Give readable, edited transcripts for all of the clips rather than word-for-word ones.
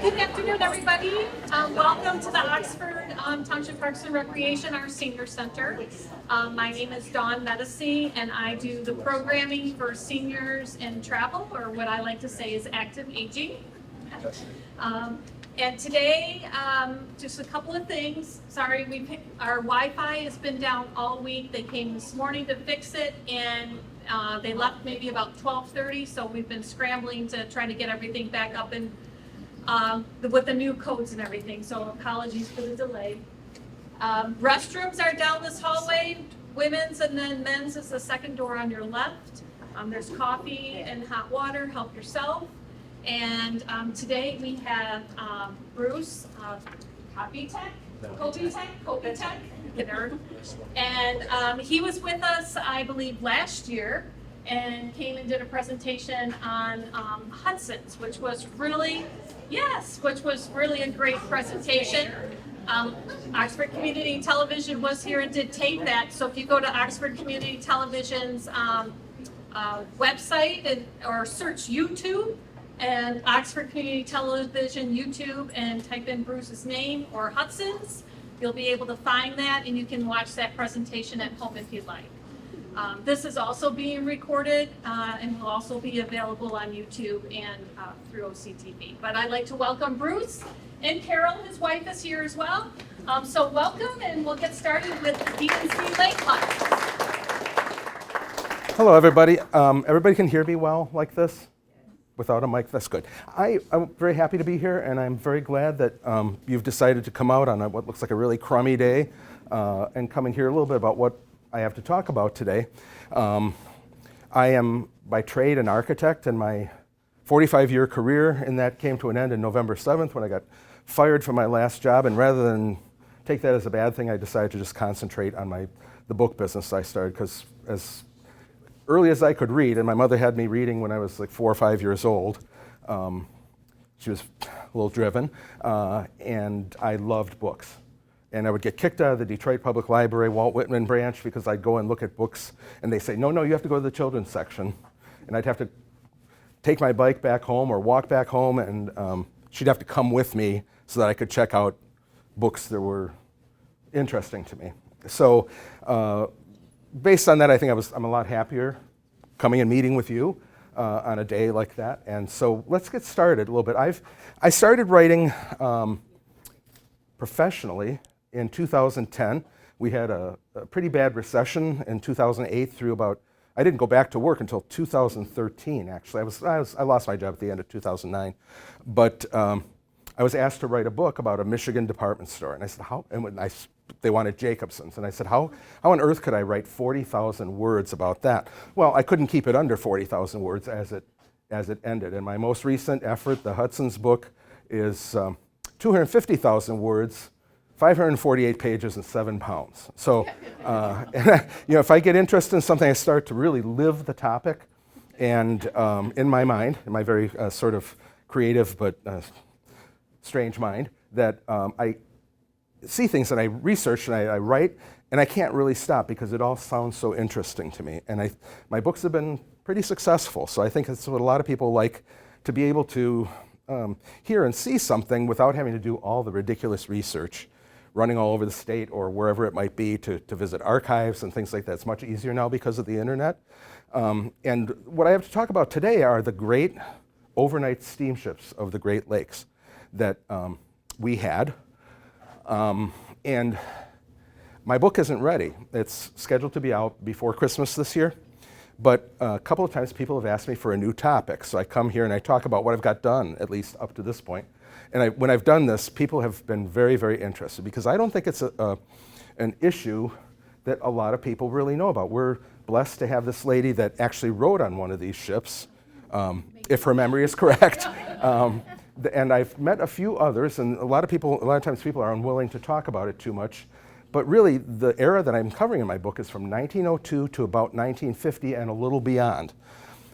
good afternoon, everybody. Welcome to the Oxford Township Parks and Recreation, our senior center. My name is Dawn Medici, and I do the programming for seniors in travel, or what I like to say is active aging. And today, just a couple of things. Sorry, our Wi-Fi has been down all week. They came this morning to fix it, and they left maybe about 12:30, so we've been scrambling to try to get everything back up and with the new codes and everything, so apologies for the delay. Restrooms are down this hallway. Women's and then men's is the second door on your left. There's coffee and hot water, help yourself. And today we have Bruce, Kopytek, and he was with us, I believe, last year, and came and did a presentation on Hudson's, which was really a great presentation. Oxford Community Television was here and did tape that, so if you go to Oxford Community Television's website or search YouTube and Oxford Community Television YouTube and type in Bruce's name or Hudson's, you'll be able to find that, and you can watch that presentation at home if you'd like. This is also being recorded and will also be available on YouTube and through OCTV. But I'd like to welcome Bruce, and Carol, his wife, is here as well. So welcome, and we'll get started with the DNC Lake Club. Hello, everybody. Everybody can hear me well like this? Without a mic? That's good. I'm very happy to be here, and I'm very glad that you've decided to come out on what looks like a really crummy day and come and hear a little bit about what I have to talk about today. I am by trade an architect, and my 45-year career in that came to an end on November 7th when I got fired from my last job, and rather than take that as a bad thing, I decided to just concentrate on the book business I started, because as early as I could read, and my mother had me reading when I was like 4 or 5 years old. She was a little driven, and I loved books. And I would get kicked out of the Detroit Public Library, Walt Whitman branch, because I'd go and look at books, and they say, no, you have to go to the children's section. And I'd have to take my bike back home or walk back home, and she'd have to come with me so that I could check out books that were interesting to me. So based on that, I think I'm a lot happier coming and meeting with you on a day like that. And so let's get started a little bit. I started writing professionally in 2010. We had a pretty bad recession in 2008 through I didn't go back to work until 2013, actually. I lost my job at the end of 2009. But I was asked to write a book about a Michigan department store. And I said, how? And they wanted Jacobson's. And I said, how on earth could I write 40,000 words about that? Well, I couldn't keep it under 40,000 words as it ended. And my most recent effort, the Hudson's book, is 250,000 words, 548 pages, and 7 pounds. So, if I get interested in something, I start to really live the topic. And in my mind, in my very sort of creative but strange mind, that I see things and I research and I write, and I can't really stop because it all sounds so interesting to me. And my books have been pretty successful, so I think that's what a lot of people like, to be able to hear and see something without having to do all the ridiculous research, running all over the state or wherever it might be to visit archives and things like that. It's much easier now because of the internet. And what I have to talk about today are the great overnight steamships of the Great Lakes that we had. And my book isn't ready. It's scheduled to be out before Christmas this year, but a couple of times people have asked me for a new topic, so I come here and I talk about what I've got done, at least up to this point. And when I've done this, people have been very, very interested, because I don't think it's an issue that a lot of people really know about. We're blessed to have this lady that actually rode on one of these ships, if her memory is correct. And I've met a few others, and a lot of times people are unwilling to talk about it too much. But really, the era that I'm covering in my book is from 1902 to about 1950 and a little beyond,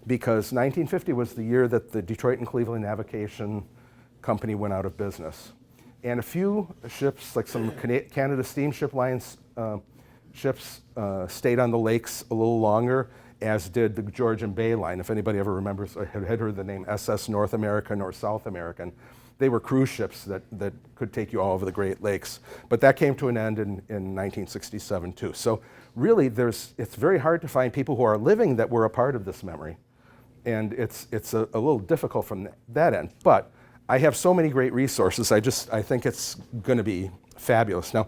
because 1950 was the year that the Detroit and Cleveland Navigation Company went out of business. And a few ships, like some Canada Steamship Lines ships, stayed on the lakes a little longer, as did the Georgian Bay Line. If anybody ever remembers, had heard the name SS North American or South American, They were cruise ships that could take you all over the Great Lakes. But that came to an end in 1967 too. So really, it's very hard to find people who are living that were a part of this memory. And it's a little difficult from that end. But I have so many great resources, I think it's going to be fabulous. Now,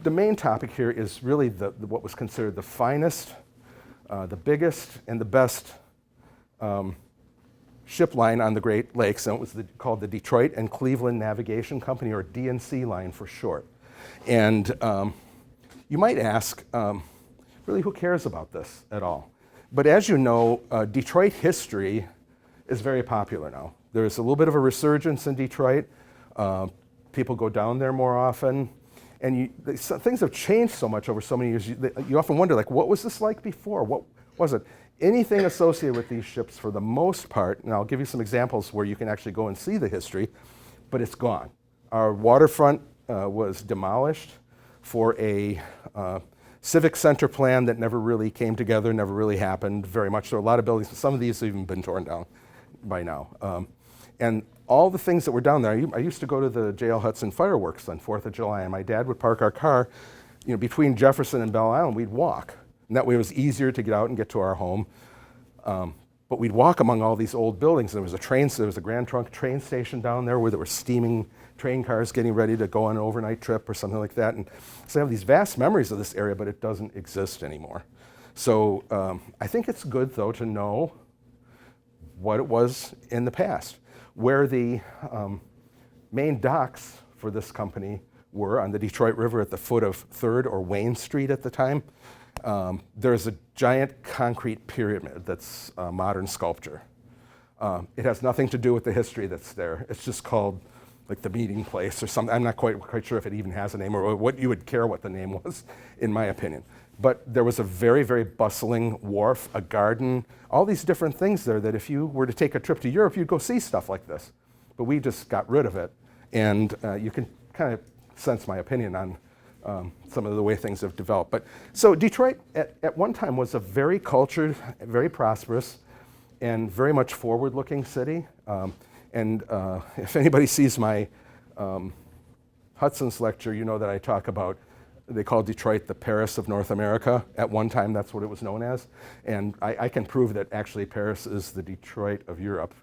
the main topic here is really what was considered the finest, the biggest, and the best ship line on the Great Lakes, and it was called the Detroit and Cleveland Navigation Company, or D&C line for short. And you might ask, really, who cares about this at all? But as you know, Detroit history is very popular now. There's a little bit of a resurgence in Detroit. People go down there more often. And things have changed so much over so many years. You often wonder, like, what was this like before? What was it? Anything associated with these ships, for the most part, and I'll give you some examples where you can actually go and see the history, but it's gone. Our waterfront was demolished for a civic center plan that never really came together, never really happened very much. There are a lot of buildings, some of these have even been torn down by now. And all the things that were down there, I used to go to the J.L. Hudson fireworks on 4th of July, and my dad would park our car, between Jefferson and Belle Isle, we'd walk. And that way it was easier to get out and get to our home. But we'd walk among all these old buildings. There was a Grand Trunk train station down there where there were steaming train cars getting ready to go on an overnight trip or something like that. And so I have these vast memories of this area, but it doesn't exist anymore. So I think it's good, though, to know what it was in the past. Where the main docks for this company were on the Detroit River at the foot of 3rd or Wayne Street at the time, there's a giant concrete pyramid that's modern sculpture. It has nothing to do with the history that's there. It's just called like the meeting place or something. I'm not quite sure if it even has a name or what you would care what the name was, in my opinion. But there was a very, very bustling wharf, a garden, all these different things there that if you were to take a trip to Europe, you'd go see stuff like this. But we just got rid of it. And you can kind of sense my opinion on some of the way things have developed. But so Detroit at one time was a very cultured, very prosperous, and very much forward-looking city. If anybody sees my Hudson's lecture, you know that I talk about, they call Detroit the Paris of North America. At one time, that's what it was known as. And I can prove that actually Paris is the Detroit of Europe,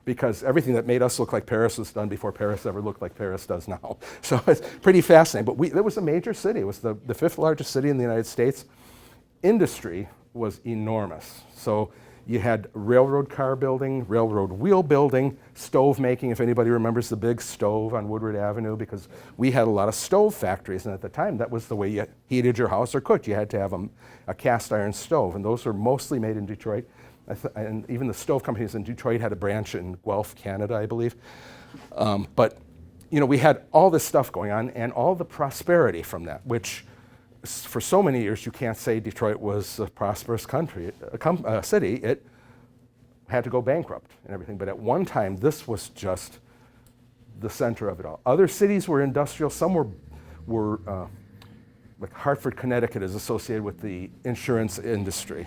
because everything that made us look like Paris was done before Paris ever looked like Paris does now. So it's pretty fascinating. But it was a major city. It was the 5th largest city in the United States. Industry was enormous. So you had railroad car building, railroad wheel building, stove making, if anybody remembers the big stove on Woodward Avenue, because we had a lot of stove factories, and at the time that was the way you heated your house or cooked. You had to have a cast iron stove, and those were mostly made in Detroit. And even the stove companies in Detroit had a branch in Guelph, Canada, I believe. But we had all this stuff going on and all the prosperity from that, which for so many years, you can't say Detroit was a prosperous city. It had to go bankrupt and everything. But at one time, this was just the center of it all. Other cities were industrial. Some were like Hartford, Connecticut is associated with the insurance industry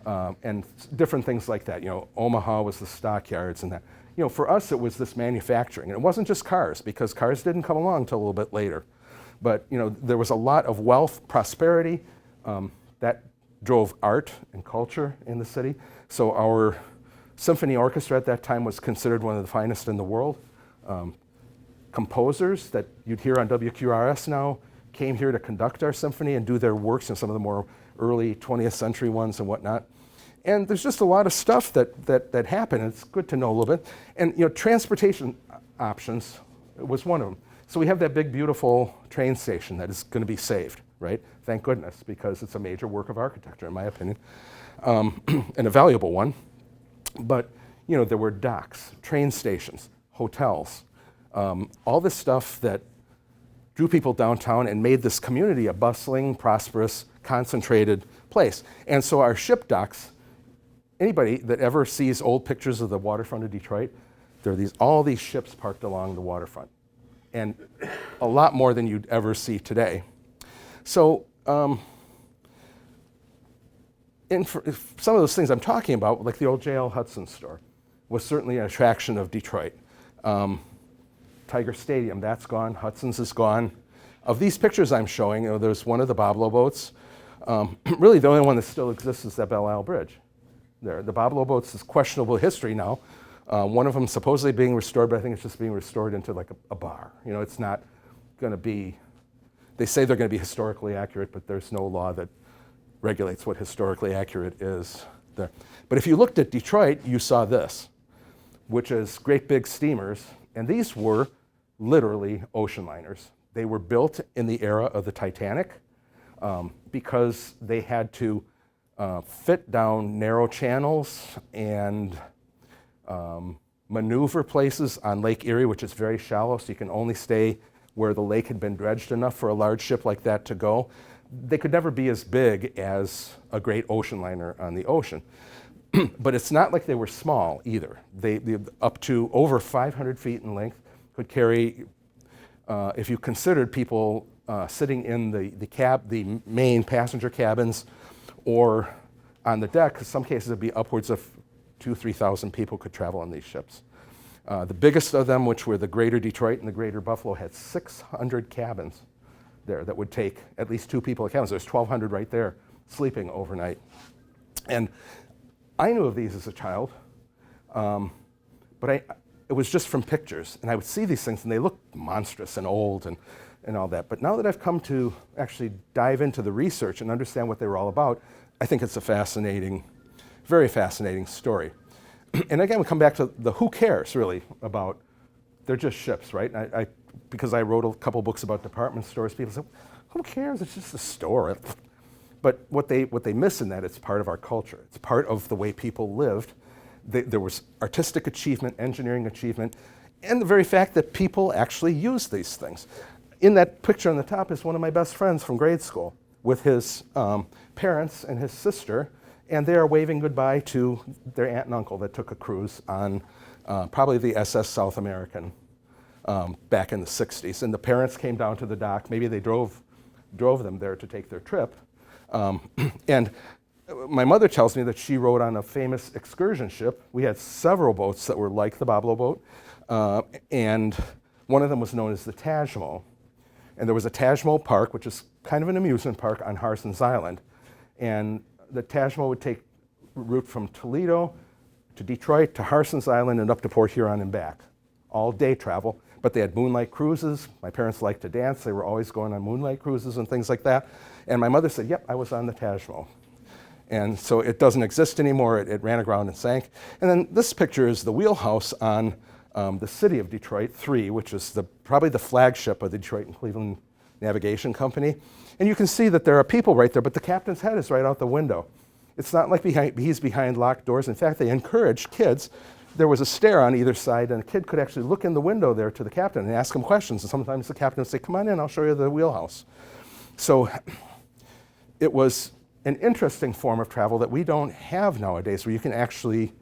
and different things like that. Omaha was the stockyards and that. For us, it was this manufacturing. And it wasn't just cars, because cars didn't come along until a little bit later. But there was a lot of wealth, prosperity that drove art and culture in the city. So our symphony orchestra at that time was considered one of the finest in the world. Composers that you'd hear on WQRS now came here to conduct our symphony and do their works in some of the more early 20th century ones and whatnot. And there's just a lot of stuff that happened. It's good to know a little bit. And transportation options was one of them. So we have that big, beautiful train station that is going to be saved, right? Thank goodness, because it's a major work of architecture, in my opinion, and a valuable one. But, there were docks, train stations, hotels, all this stuff that drew people downtown and made this community a bustling, prosperous, concentrated place. And so our ship docks, anybody that ever sees old pictures of the waterfront of Detroit, there are all these ships parked along the waterfront. And a lot more than you'd ever see today. So some of those things I'm talking about, like the old J.L. Hudson store, was certainly an attraction of Detroit. Tiger Stadium, that's gone. Hudson's is gone. Of these pictures I'm showing, there's one of the boblo boats. Really, the only one that still exists is that Belle Isle Bridge. There, the boblo boats is questionable history now. One of them supposedly being restored, but I think it's just being restored into like a bar. It's not going to be. They say they're going to be historically accurate, but there's no law that regulates what historically accurate is there. But if you looked at Detroit, you saw this, which is great big steamers, and these were literally ocean liners. They were built in the era of the Titanic because they had to fit down narrow channels and maneuver places on Lake Erie, which is very shallow, so you can only stay where the lake had been dredged enough for a large ship like that to go. They could never be as big as a great ocean liner on the ocean. But it's not like they were small either. They up to over 500 feet in length, could carry, if you considered people sitting in the main passenger cabins or on the deck, in some cases it'd be upwards of 2,000-3,000 people could travel on these ships. The biggest of them, which were the Greater Detroit and the Greater Buffalo, had 600 cabins there that would take at least 2 people a cabin. So there's 1,200 right there sleeping overnight. And I knew of these as a child, but it was just from pictures. And I would see these things and they looked monstrous and old and all that. But now that I've come to actually dive into the research and understand what they were all about, I think it's a fascinating, very fascinating story. And again, we come back to the who cares really about, they're just ships, right? Because I wrote a couple books about department stores, people say, who cares? It's just a store. But what they miss in that, it's part of our culture. It's part of the way people lived. There was artistic achievement, engineering achievement, and the very fact that people actually use these things. In that picture on the top is one of my best friends from grade school with his parents and his sister, and they are waving goodbye to their aunt and uncle that took a cruise on probably the SS South American back in the 60s. And the parents came down to the dock. Maybe they drove them there to take their trip. And my mother tells me that she rode on a famous excursion ship. We had several boats that were like the boblo boat, and one of them was known as the Tajmo. And there was a Tajmo Park, which is kind of an amusement park on Harson's Island. And the Tajmo would take route from Toledo to Detroit to Harson's Island and up to Port Huron and back. All day travel, but they had moonlight cruises. My parents liked to dance. They were always going on moonlight cruises and things like that. And my mother said, yep, I was on the Tajmo. And so it doesn't exist anymore. It ran aground and sank. And then this picture is the wheelhouse on the city of Detroit 3, which is probably the flagship of the Detroit and Cleveland Navigation Company. And you can see that there are people right there, but the captain's head is right out the window. It's not like he's behind locked doors. In fact, they encouraged kids. There was a stair on either side, and a kid could actually look in the window there to the captain and ask him questions. And sometimes the captain would say, come on in, I'll show you the wheelhouse. So it was an interesting form of travel that we don't have nowadays, where you can actually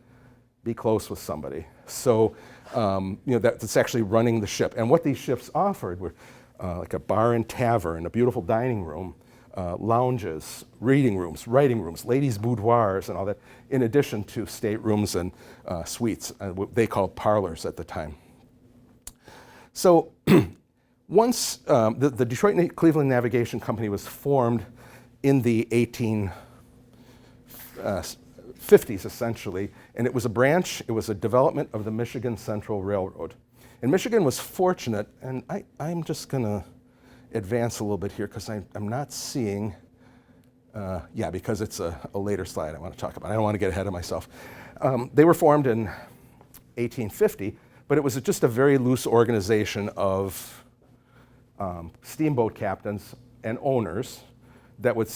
be close with somebody. So that's actually running the ship. And what these ships offered were like a bar and tavern, a beautiful dining room, lounges, reading rooms, writing rooms, ladies' boudoirs, and all that, in addition to staterooms and suites, what they called parlors at the time. So once the Detroit and Cleveland Navigation Company was formed in the 1850s, essentially, and it was a development of the Michigan Central Railroad. And Michigan was fortunate, and I'm just going to advance a little bit here because I'm not seeing, because it's a later slide I want to talk about. I don't want to get ahead of myself. They were formed in 1850, but it was just a very loose organization of steamboat captains and owners that would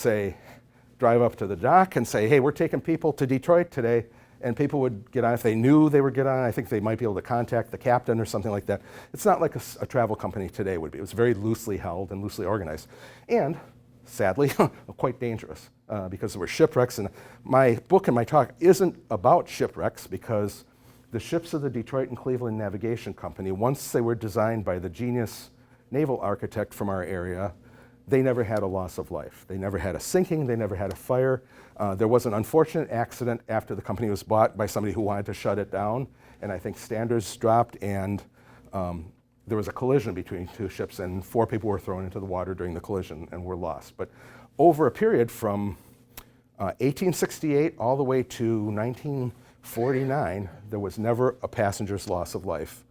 drive up to the dock and say, hey, we're taking people to Detroit today. And people would get on. If they knew they would get on, I think they might be able to contact the captain or something like that. It's not like a travel company today would be. It was very loosely held and loosely organized. And sadly, quite dangerous because there were shipwrecks. And my book and my talk isn't about shipwrecks, because the ships of the Detroit and Cleveland Navigation Company, once they were designed by the genius naval architect from our area, they never had a loss of life. They never had a sinking. They never had a fire. There was an unfortunate accident after the company was bought by somebody who wanted to shut it down, and I think standards dropped, and there was a collision between two ships, and 4 people were thrown into the water during the collision and were lost. But over a period from 1868 all the way to 1949, there was never a passenger's loss of life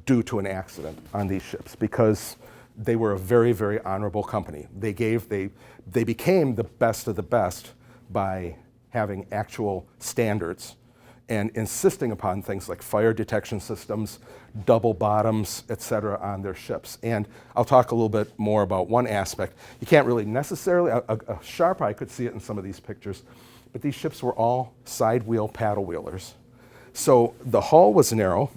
due to an accident on these ships, because they were a very, very honorable company. They became the best of the best by having actual standards and insisting upon things like fire detection systems, double bottoms, et cetera, on their ships. And I'll talk a little bit more about one aspect. You can't really necessarily, a sharp eye could see it in some of these pictures, but these ships were all side wheel paddle wheelers. So the hull was narrow,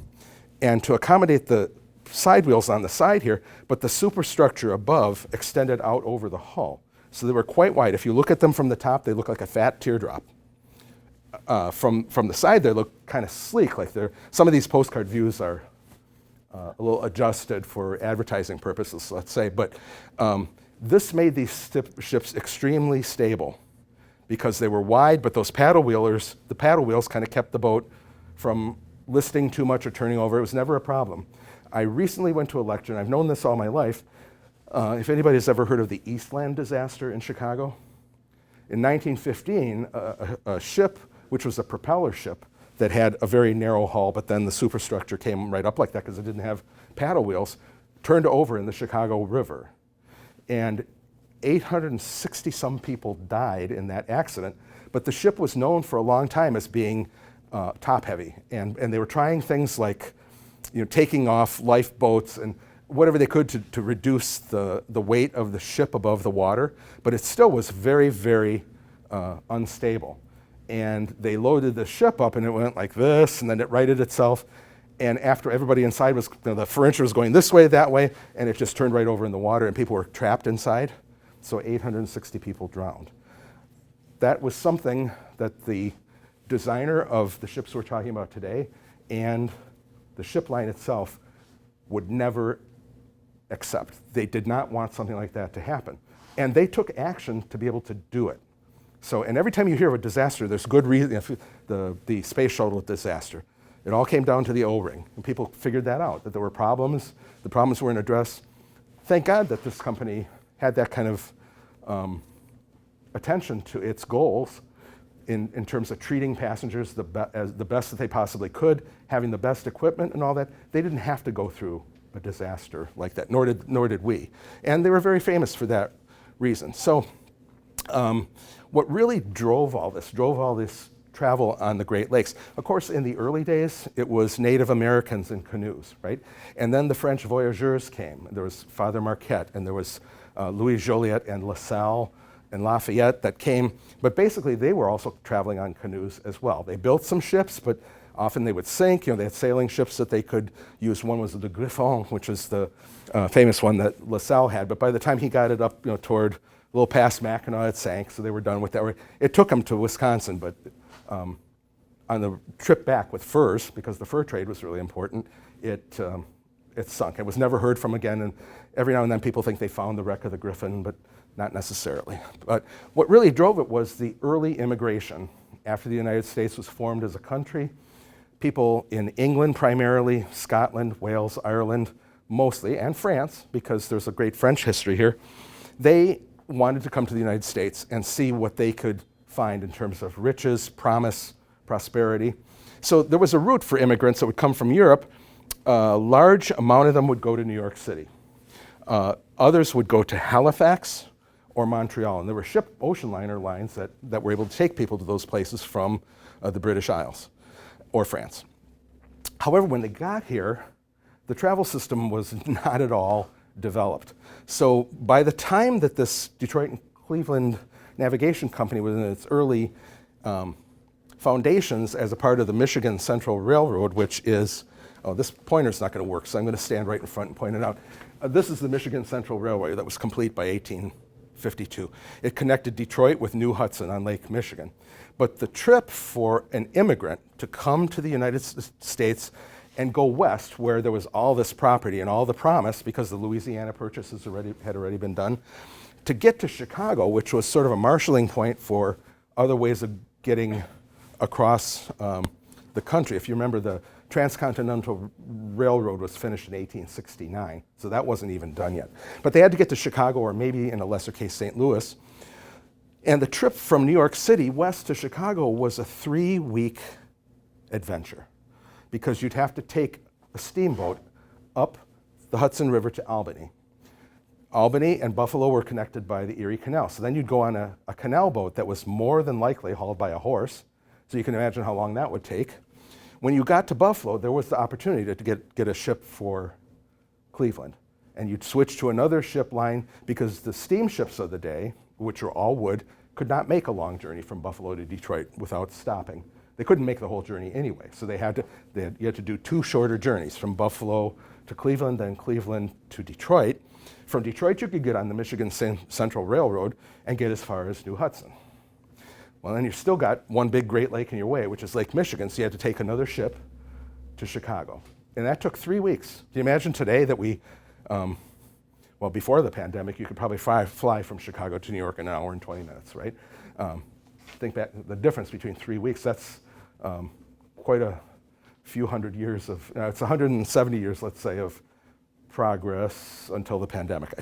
and to accommodate the side wheels on the side here, but the superstructure above extended out over the hull. So they were quite wide. If you look at them from the top, they look like a fat teardrop. From the side, they look kind of sleek. Like some of these postcard views are a little adjusted for advertising purposes, let's say. But this made these ships extremely stable because they were wide, but those paddle wheels kind of kept the boat from listing too much or turning over. It was never a problem. I recently went to a lecture, and I've known this all my life. If anybody's ever heard of the Eastland disaster in Chicago, in 1915, a ship, which was a propeller ship that had a very narrow hull, but then the superstructure came right up like that because it didn't have paddle wheels, turned over in the Chicago River. And 860-some people died in that accident, but the ship was known for a long time as being top-heavy, and they were trying things like taking off lifeboats and whatever they could to reduce the weight of the ship above the water, but it still was very, very unstable. And they loaded the ship up, and it went like this, and then it righted itself. And after everybody inside was, the furniture was going this way, that way, and it just turned right over in the water, and people were trapped inside. So 860 people drowned. That was something that the designer of the ships we're talking about today and the ship line itself would never accept. They did not want something like that to happen. And they took action to be able to do it. So, and every time you hear of a disaster, there's good reason. The space shuttle disaster, it all came down to the O-ring. And people figured that out, that there were problems. The problems weren't addressed. Thank God that this company had that kind of attention to its goals in terms of treating passengers as the best that they possibly could, having the best equipment and all that. They didn't have to go through a disaster like that, nor did we. And they were very famous for that reason. So what really drove all this travel on the Great Lakes, of course, in the early days, it was Native Americans in canoes, right? And then the French voyageurs came. There was Father Marquette, and there was Louis Joliet and La Salle and Lafayette that came. But basically, they were also traveling on canoes as well. They built some ships, but often they would sink. They had sailing ships that they could use. One was the Griffon, which was the famous one that La Salle had. But by the time he got it up toward a little past Mackinac, it sank, so they were done with that. It took them to Wisconsin, but on the trip back with furs, because the fur trade was really important, it sunk. It was never heard from again, and every now and then people think they found the wreck of the Griffin, but not necessarily. But what really drove it was the early immigration. After the United States was formed as a country, people in England primarily, Scotland, Wales, Ireland mostly, and France, because there's a great French history here, they wanted to come to the United States and see what they could find in terms of riches, promise, prosperity. So there was a route for immigrants that would come from Europe. A large amount of them would go to New York City. Others would go to Halifax or Montreal, and there were ocean liner lines that were able to take people to those places from the British Isles or France. However, when they got here, the travel system was not at all developed. So by the time that this Detroit and Cleveland Navigation Company was in its early foundations as a part of the Michigan Central Railroad, which is, this pointer's not going to work, so I'm going to stand right in front and point it out. This is the Michigan Central Railway that was complete by 1852. It connected Detroit with New Hudson on Lake Michigan. But the trip for an immigrant to come to the United States and go west, where there was all this property and all the promise, because the Louisiana purchases had already been done, to get to Chicago, which was sort of a marshalling point for other ways of getting across the the country. If you remember, the Transcontinental Railroad was finished in 1869, so that wasn't even done yet. But they had to get to Chicago, or maybe in a lesser case, St. Louis. And the trip from New York City west to Chicago was a 3-week adventure, because you'd have to take a steamboat up the Hudson River to Albany. Albany and Buffalo were connected by the Erie Canal. So then you'd go on a canal boat that was more than likely hauled by a horse. So you can imagine how long that would take. When you got to Buffalo, there was the opportunity to get a ship for Cleveland. And you'd switch to another ship line, because the steamships of the day, which were all wood, could not make a long journey from Buffalo to Detroit without stopping. They couldn't make the whole journey anyway. So you had to do 2 shorter journeys, from Buffalo to Cleveland, then Cleveland to Detroit. From Detroit, you could get on the Michigan Central Railroad and get as far as New Hudson. Well, then you've still got one big Great Lake in your way, which is Lake Michigan, so you had to take another ship to Chicago. And that took 3 weeks. Can you imagine today that well, before the pandemic, you could probably fly from Chicago to New York in an hour and 20 minutes, right? Think back, the difference between 3 weeks, that's quite a few hundred years of, it's 170 years, let's say, of progress until the pandemic.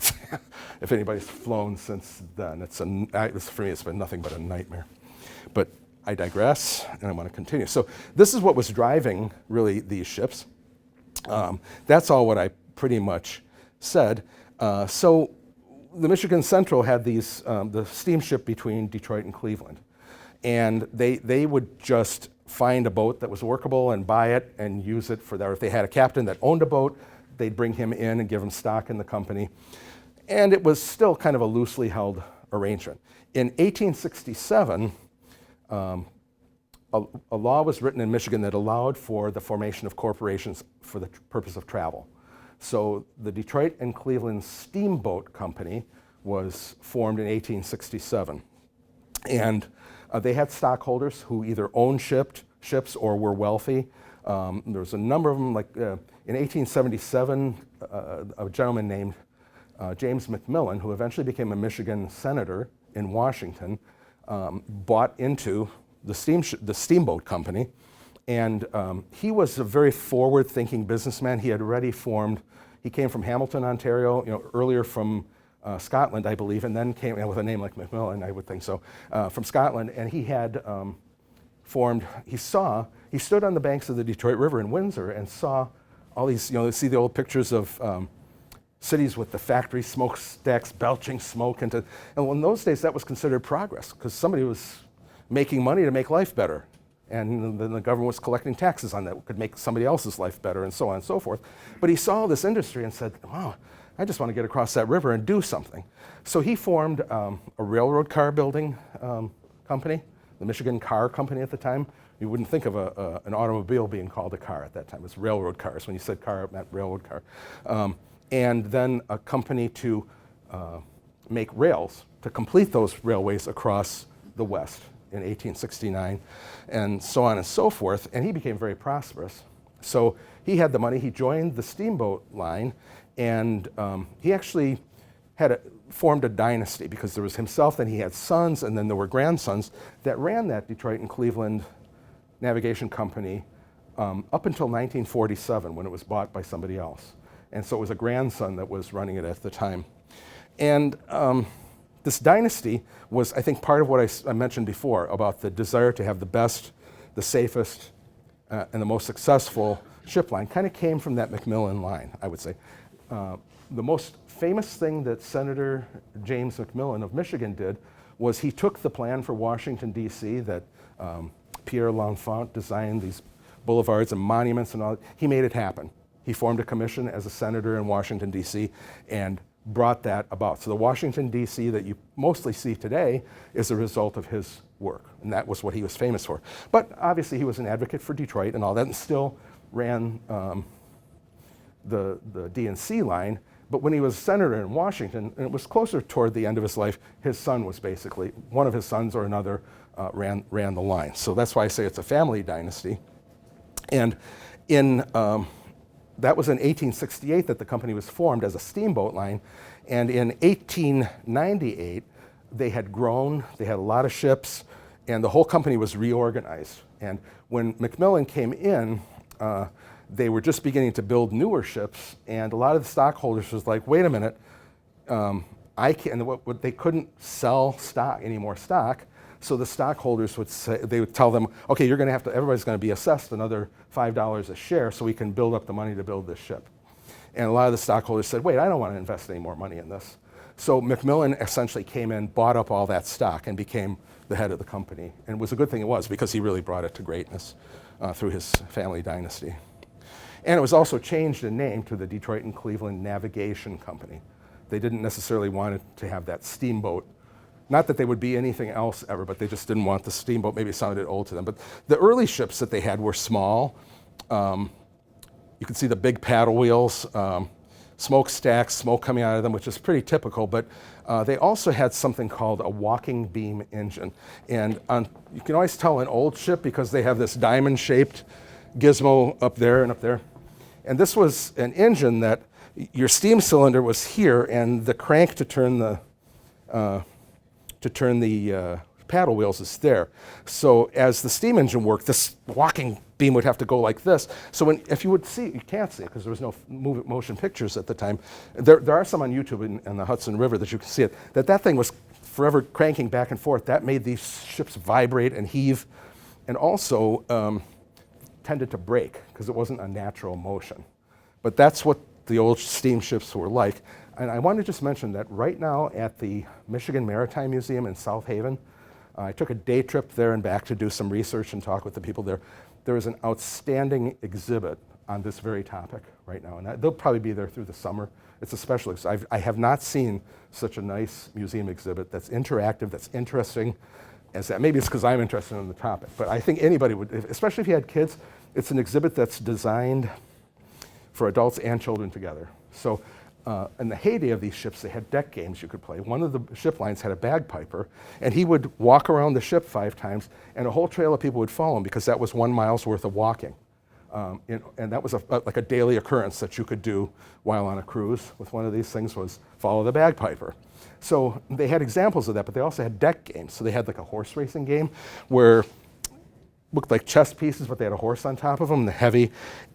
If anybody's flown since then, for me, it's been nothing but a nightmare. But I digress, and I want to continue. So this is what was driving, really, these ships. That's all what I pretty much said. So the Michigan Central had these, the steamship between Detroit and Cleveland. And they would just find a boat that was workable and buy it and use it for that. Or if they had a captain that owned a boat, they'd bring him in and give him stock in the company. And it was still kind of a loosely held arrangement. In 1867, a law was written in Michigan that allowed for the formation of corporations for the purpose of travel. So the Detroit and Cleveland Steamboat Company was formed in 1867. And they had stockholders who either owned ships or were wealthy. There was a number of them, like in 1877, a gentleman named James McMillan, who eventually became a Michigan senator in Washington, bought into the Steamboat Company. And he was a very forward-thinking businessman. He had already he came from Hamilton, Ontario, earlier from Scotland, I believe, and then came with a name like McMillan, I would think so, from Scotland. And he had he stood on the banks of the Detroit River in Windsor and saw all these, you see the old pictures of cities with the factory smokestacks belching smoke and in those days that was considered progress, because somebody was making money to make life better. And then the government was collecting taxes on that, could make somebody else's life better, and so on and so forth. But he saw this industry and said, wow, I just want to get across that river and do something. So he formed a railroad car building company, the Michigan Car Company at the time. You wouldn't think of an automobile being called a car at that time. It was railroad cars. When you said car, it meant railroad car. And then a company to make rails, to complete those railways across the West in 1869, and so on and so forth. And he became very prosperous. So he had the money. He joined the steamboat line, and he actually formed a dynasty, because there was himself, then he had sons, and then there were grandsons that ran that Detroit and Cleveland Navigation Company up until 1947, when it was bought by somebody else. And so it was a grandson that was running it at the time. And this dynasty was, I think, part of what I mentioned before about the desire to have the best, the safest, and the most successful ship line. Kind of came from that McMillan line, I would say. The most famous thing that Senator James McMillan of Michigan did was he took the plan for Washington, D.C. that Pierre L'Enfant designed, these boulevards and monuments and all. He made it happen. He formed a commission as a senator in Washington, D.C. and brought that about. So the Washington, D.C. that you mostly see today is a result of his work, and that was what he was famous for. But obviously he was an advocate for Detroit and all that, and still ran the D&C line. But when he was senator in Washington, and it was closer toward the end of his life, his son was basically, one of his sons or another ran the line. So that's why I say it's a family dynasty. And that was in 1868 that the company was formed as a steamboat line. And in 1898, they had grown, they had a lot of ships, and the whole company was reorganized And when Macmillan came in, they were just beginning to build newer ships, and a lot of the stockholders was like, wait a minute, they couldn't sell stock, any more stock, so the stockholders would say, they would tell them, okay, you're going to have to, everybody's going to be assessed another $5 a share so we can build up the money to build this ship. And a lot of the stockholders said, wait, I don't want to invest any more money in this. So Macmillan essentially came in, bought up all that stock, and became the head of the company. And it was a good thing it was, because he really brought it to greatness through his family dynasty. And it was also changed in name to the Detroit and Cleveland Navigation Company. They didn't necessarily want it to have that steamboat. Not that they would be anything else ever, but they just didn't want the steamboat. Maybe it sounded old to them. But the early ships that they had were small. You can see the big paddle wheels, smokestacks, smoke coming out of them, which is pretty typical. But they also had something called a walking beam engine. And you can always tell an old ship because they have this diamond-shaped gizmo up there and up there. And this was an engine that your steam cylinder was here, and the crank to turn the paddle wheels is there. So as the steam engine worked, this walking beam would have to go like this. So if you would see, you can't see it because there was no motion pictures at the time. There are some on YouTube in the Hudson River that you can see it, that thing was forever cranking back and forth. That made these ships vibrate and heave, and also tended to break because it wasn't a natural motion. But that's what the old steamships were like. And I want to just mention that right now at the Michigan Maritime Museum in South Haven, I took a day trip there and back to do some research and talk with the people there. There is an outstanding exhibit on this very topic right now, and they'll probably be there through the summer. It's a special exhibit. I have not seen such a nice museum exhibit that's interactive, that's interesting as that. Maybe it's because I'm interested in the topic, but I think anybody would, especially if you had kids, it's an exhibit that's designed for adults and children together. So in the heyday of these ships, they had deck games you could play. One of the ship lines had a bagpiper, and he would walk around the ship 5 times, and a whole trail of people would follow him because that was 1 mile's worth of walking. And that was like a daily occurrence that you could do while on a cruise with one of these things, was follow the bagpiper. So they had examples of that, but they also had deck games. So they had like a horse racing game where looked like chess pieces, but they had a horse on top of them, the heavy,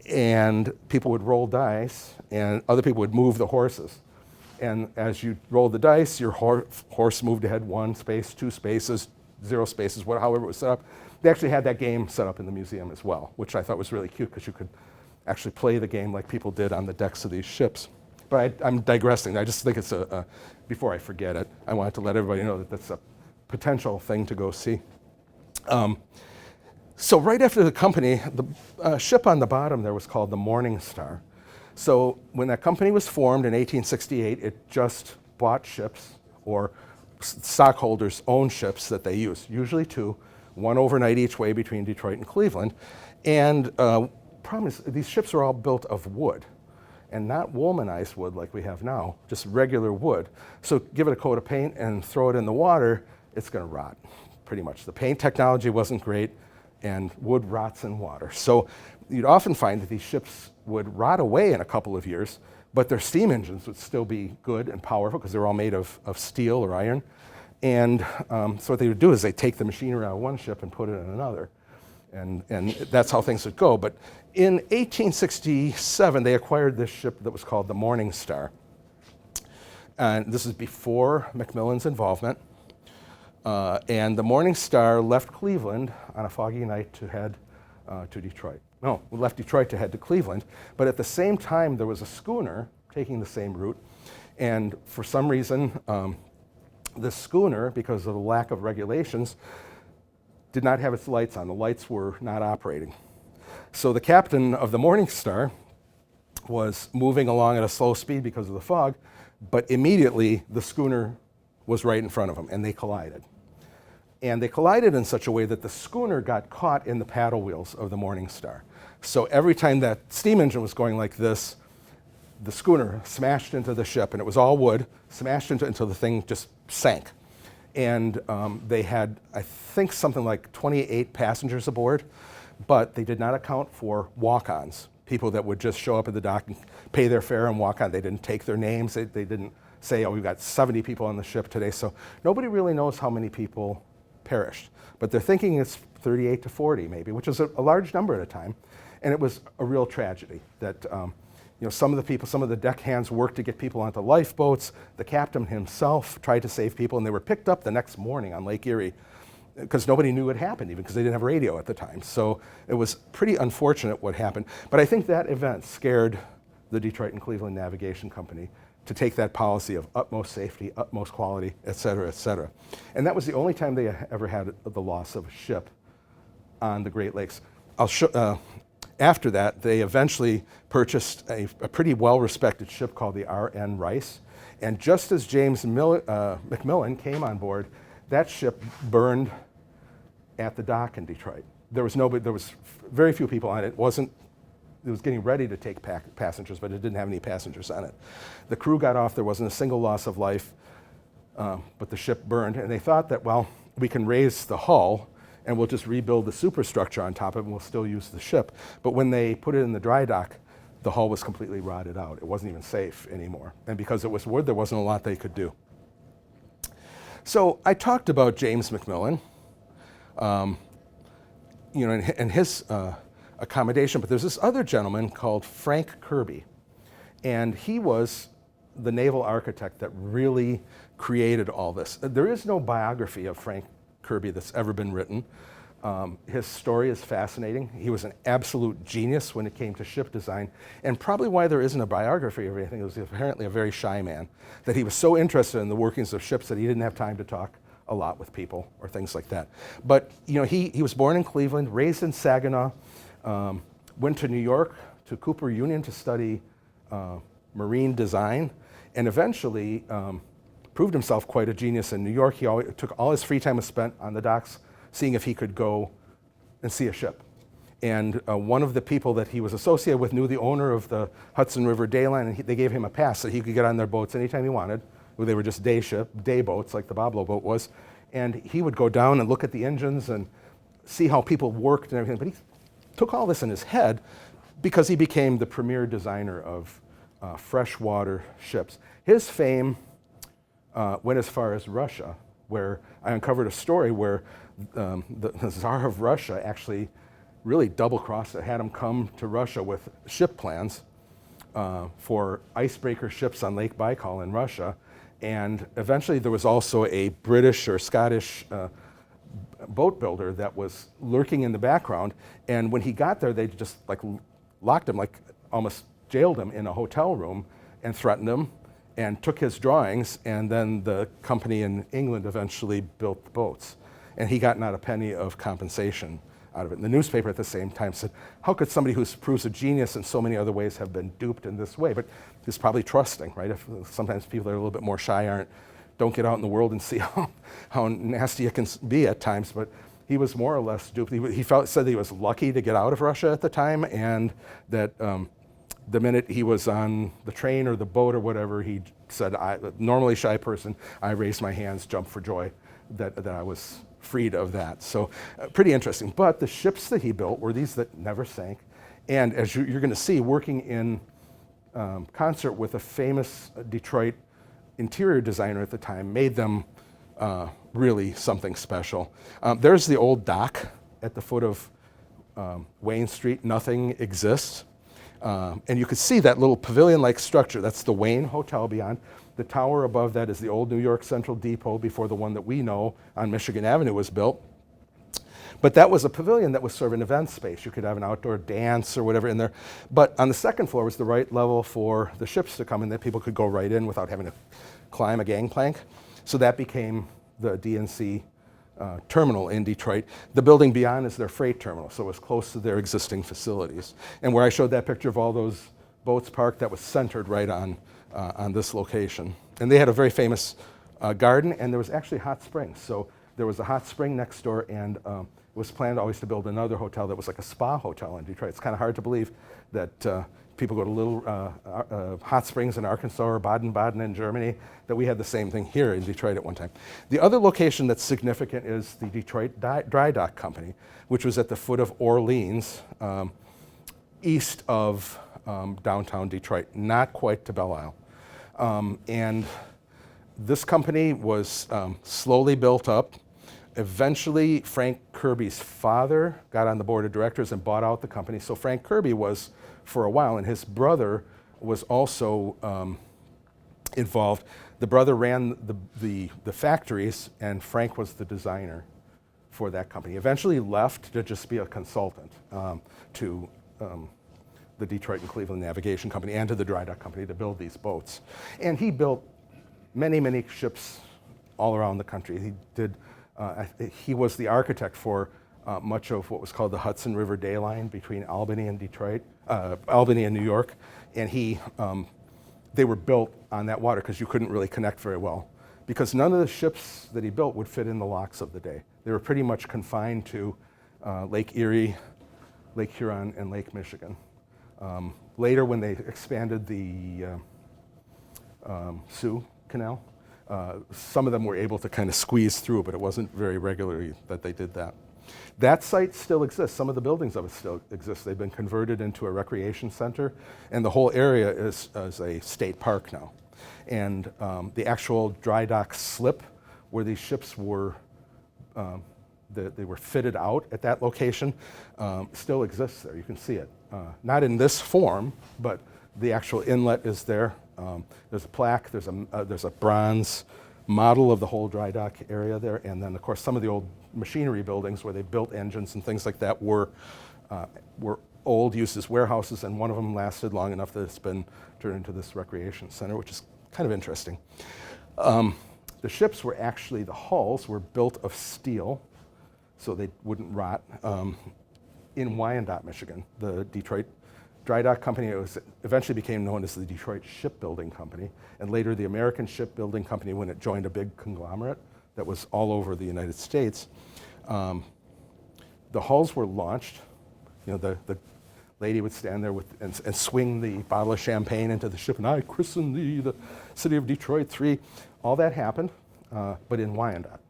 and people would roll dice, and other people would move the horses. And as you rolled the dice, your horse moved ahead 1 space, 2 spaces, 0 spaces, however it was set up. They actually had that game set up in the museum as well, which I thought was really cute because you could actually play the game like people did on the decks of these ships. But I'm digressing. I just think it's before I forget it, I wanted to let everybody know that that's a potential thing to go see. So right after the company, the ship on the bottom there was called the Morning Star. So when that company was formed in 1868, it just bought ships, or stockholders owned ships that they used, usually 2, 1 overnight each way between Detroit and Cleveland. And problem is, these ships are all built of wood, and not womanized wood like we have now, just regular wood. So give it a coat of paint and throw it in the water, it's going to rot, pretty much. The paint technology wasn't great, and wood rots in water. So you'd often find that these ships would rot away in a couple of years, but their steam engines would still be good and powerful because they're all made of steel or iron. And so what they would do is they'd take the machinery out of one ship and put it in another. And that's how things would go. But in 1867, they acquired this ship that was called the Morning Star. And this is before Macmillan's involvement. And the Morning Star left Cleveland on a foggy night to head to Detroit. No, left Detroit to head to Cleveland. But at the same time, there was a schooner taking the same route. And for some reason, this schooner, because of the lack of regulations, did not have its lights on. The lights were not operating. So the captain of the Morning Star was moving along at a slow speed because of the fog, but immediately the schooner was right in front of him, and they collided. And they collided in such a way that the schooner got caught in the paddle wheels of the Morning Star. So every time that steam engine was going like this, the schooner smashed into the ship, and it was all wood, smashed into until the thing just sank. And they had, I think, something like 28 passengers aboard, but they did not account for walk-ons, people that would just show up at the dock and pay their fare and walk on. They didn't take their names. They didn't say, oh, we've got 70 people on the ship today. So nobody really knows how many people perished. But they're thinking it's 38 to 40 maybe, which is a large number at a time. And it was a real tragedy that some of the people, some of the deckhands worked to get people onto lifeboats. The captain himself tried to save people, and they were picked up the next morning on Lake Erie because nobody knew what happened, even because they didn't have radio at the time. So it was pretty unfortunate what happened. But I think that event scared the Detroit and Cleveland Navigation Company to take that policy of utmost safety, utmost quality, et cetera, et cetera. And that was the only time they ever had the loss of a ship on the Great Lakes. After that, they eventually purchased a pretty well-respected ship called the R.N. Rice. And just as James McMillan came on board, that ship burned at the dock in Detroit. There was very few people on it. It was getting ready to take passengers, but it didn't have any passengers on it. The crew got off. There wasn't a single loss of life, but the ship burned. And they thought that, well, we can raise the hull and we'll just rebuild the superstructure on top of it and we'll still use the ship. But when they put it in the dry dock, the hull was completely rotted out. It wasn't even safe anymore. And because it was wood, there wasn't a lot they could do. So I talked about James McMillan, and his accommodation, but there's this other gentleman called Frank Kirby. And he was the naval architect that really created all this. There is no biography of Frank Kirby that's ever been written. His story is fascinating. He was an absolute genius when it came to ship design, and probably why there isn't a biography of anything. He was apparently a very shy man, that he was so interested in the workings of ships that he didn't have time to talk a lot with people or things like that. But he was born in Cleveland, raised in Saginaw, went to New York, to Cooper Union to study marine design, and eventually proved himself quite a genius in New York. He took all his free time was spent on the docks seeing if he could go and see a ship. And one of the people that he was associated with knew the owner of the Hudson River Day Line, and they gave him a pass so he could get on their boats anytime he wanted. They were just day boats like the Boblo boat was. And he would go down and look at the engines and see how people worked and everything. But he took all this in his head because he became the premier designer of freshwater ships. His fame went as far as Russia, where I uncovered a story where the Tsar of Russia actually really double-crossed it, had him come to Russia with ship plans for icebreaker ships on Lake Baikal in Russia. And eventually there was also a British or Scottish boat builder that was lurking in the background. And when he got there, they just locked him, almost jailed him in a hotel room and threatened him and took his drawings. And then the company in England eventually built the boats. And he got not a penny of compensation out of it. And the newspaper at the same time said, how could somebody who proves a genius in so many other ways have been duped in this way? But he's probably trusting, right? Sometimes people that are a little bit more shy don't get out in the world and see how nasty it can be at times. But he was more or less duped. He said that he was lucky to get out of Russia at the time, and that the minute he was on the train or the boat or whatever, he said, normally shy person, I raised my hands, jumped for joy that I was freed of that. So pretty interesting. But the ships that he built were these that never sank. And as you're going to see, working in concert with a famous Detroit interior designer at the time, made them really something special. There's the old dock at the foot of Wayne Street. Nothing exists. And you could see that little pavilion-like structure. That's the Wayne Hotel beyond. The tower above that is the old New York Central Depot before the one that we know on Michigan Avenue was built. But that was a pavilion that was sort of an event space. You could have an outdoor dance or whatever in there. But on the second floor was the right level for the ships to come in, that people could go right in without having to climb a gangplank. So that became the DNC terminal in Detroit. The building beyond is their freight terminal, so it was close to their existing facilities. And where I showed that picture of all those boats parked, that was centered right on this location. And they had a very famous garden, and there was actually hot springs. So there was a hot spring next door, and it was planned always to build another hotel that was like a spa hotel in Detroit. It's kind of hard to believe that people go to little hot springs in Arkansas or Baden-Baden in Germany, that we had the same thing here in Detroit at one time. The other location that's significant is the Detroit Dry Dock Company, which was at the foot of Orleans, east of downtown Detroit, not quite to Belle Isle. And this company was slowly built up. Eventually, Frank Kirby's father got on the board of directors and bought out the company. So Frank Kirby was for a while, and his brother was also involved. The brother ran the factories, and Frank was the designer for that company. Eventually left to just be a consultant to the Detroit and Cleveland Navigation Company and to the Dry Dock Company to build these boats. And he built many, many ships all around the country. He did. He was the architect for much of what was called the Hudson River Day Line between Albany and Albany and New York, and they were built on that water because you couldn't really connect very well, because none of the ships that he built would fit in the locks of the day. They were pretty much confined to Lake Erie, Lake Huron, and Lake Michigan. Later, when they expanded the Sioux Canal, some of them were able to kind of squeeze through, but it wasn't very regularly that they did that. That site still exists. Some of the buildings of it still exist. They've been converted into a recreation center, and the whole area is a state park now. And the actual dry dock slip where these ships were, they were fitted out at that location, still exists there. You can see it. Not in this form, but the actual inlet is there. There's a plaque, there's a bronze model of the whole dry dock area there, and then of course some of the old machinery buildings where they built engines and things like that were old, used as warehouses, and one of them lasted long enough that it's been turned into this recreation center, which is kind of interesting. The ships were actually, the hulls were built of steel so they wouldn't rot in Wyandotte, Michigan. The Detroit Dry Dock Company, it eventually became known as the Detroit Shipbuilding Company, and later the American Shipbuilding Company when it joined a big conglomerate that was all over the United States. The hulls were launched. You know, the lady would stand there and swing the bottle of champagne into the ship, and I christen thee, the city of Detroit 3. All that happened, but in Wyandotte.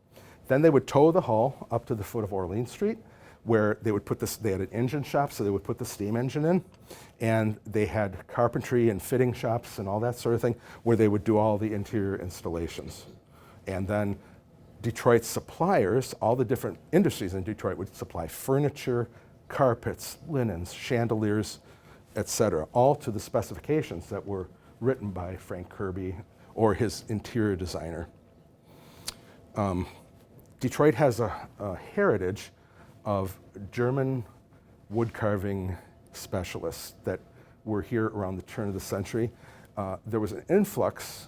Then they would tow the hull up to the foot of Orleans Street, where they would put this, they had an engine shop, so they would put the steam engine in, and they had carpentry and fitting shops and all that sort of thing, where they would do all the interior installations. And then Detroit suppliers, all the different industries in Detroit would supply furniture, carpets, linens, chandeliers, etc., all to the specifications that were written by Frank Kirby or his interior designer. Detroit has a heritage of German wood carving specialists that were here around the turn of the century. There was an influx,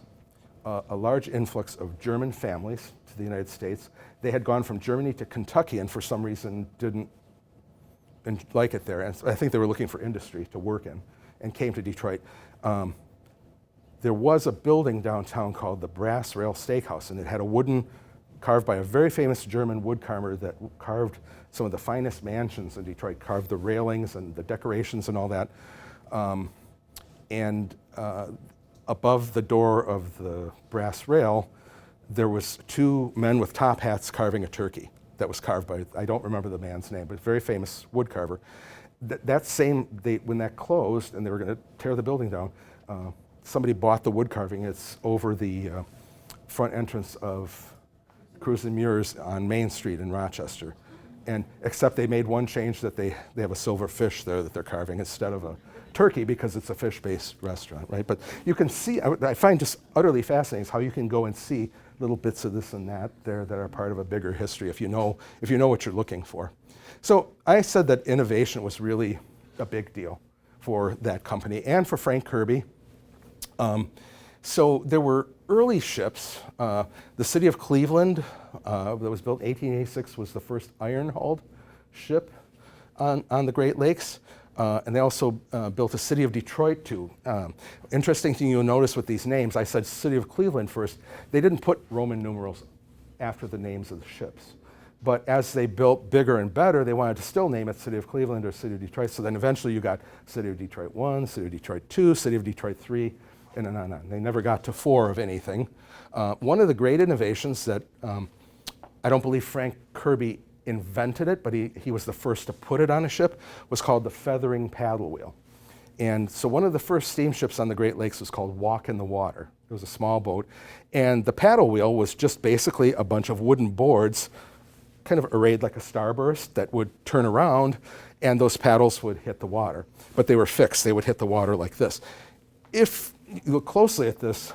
a large influx of German families to the United States. They had gone from Germany to Kentucky and for some reason didn't like it there. And I think they were looking for industry to work in and came to Detroit. There was a building downtown called the Brass Rail Steakhouse, and it had a wooden, carved by a very famous German wood carver that carved some of the finest mansions in Detroit, carved the railings and the decorations and all that. Above the door of the brass rail, there was two men with top hats carving a turkey that was carved by, I don't remember the man's name, but a very famous wood carver. When that closed and they were going to tear the building down, somebody bought the wood carving. It's over the front entrance of Cruse and Muir's on Main Street in Rochester. And except they made one change, that they have a silver fish there that they're carving instead of a turkey, because it's a fish-based restaurant, right? But you can see, I find just utterly fascinating how you can go and see little bits of this and that there that are part of a bigger history if you know what you're looking for. So I said that innovation was really a big deal for that company and for Frank Kirby. So there were early ships. The city of Cleveland, that was built in 1886, was the first iron-hulled ship on the Great Lakes. And they also built a city of Detroit too. Interesting thing you'll notice with these names, I said city of Cleveland first. They didn't put Roman numerals after the names of the ships. But as they built bigger and better, they wanted to still name it City of Cleveland or City of Detroit. So then eventually you got City of Detroit 1, City of Detroit 2, City of Detroit 3, and on and on. They never got to 4 of anything. One of the great innovations that I don't believe Frank Kirby invented it, but he was the first to put it on a ship, was called the feathering paddle wheel. And so one of the first steamships on the Great Lakes was called Walk in the Water. It was a small boat. And the paddle wheel was just basically a bunch of wooden boards kind of arrayed like a starburst that would turn around, and those paddles would hit the water. But they were fixed. They would hit the water like this. If you look closely at this,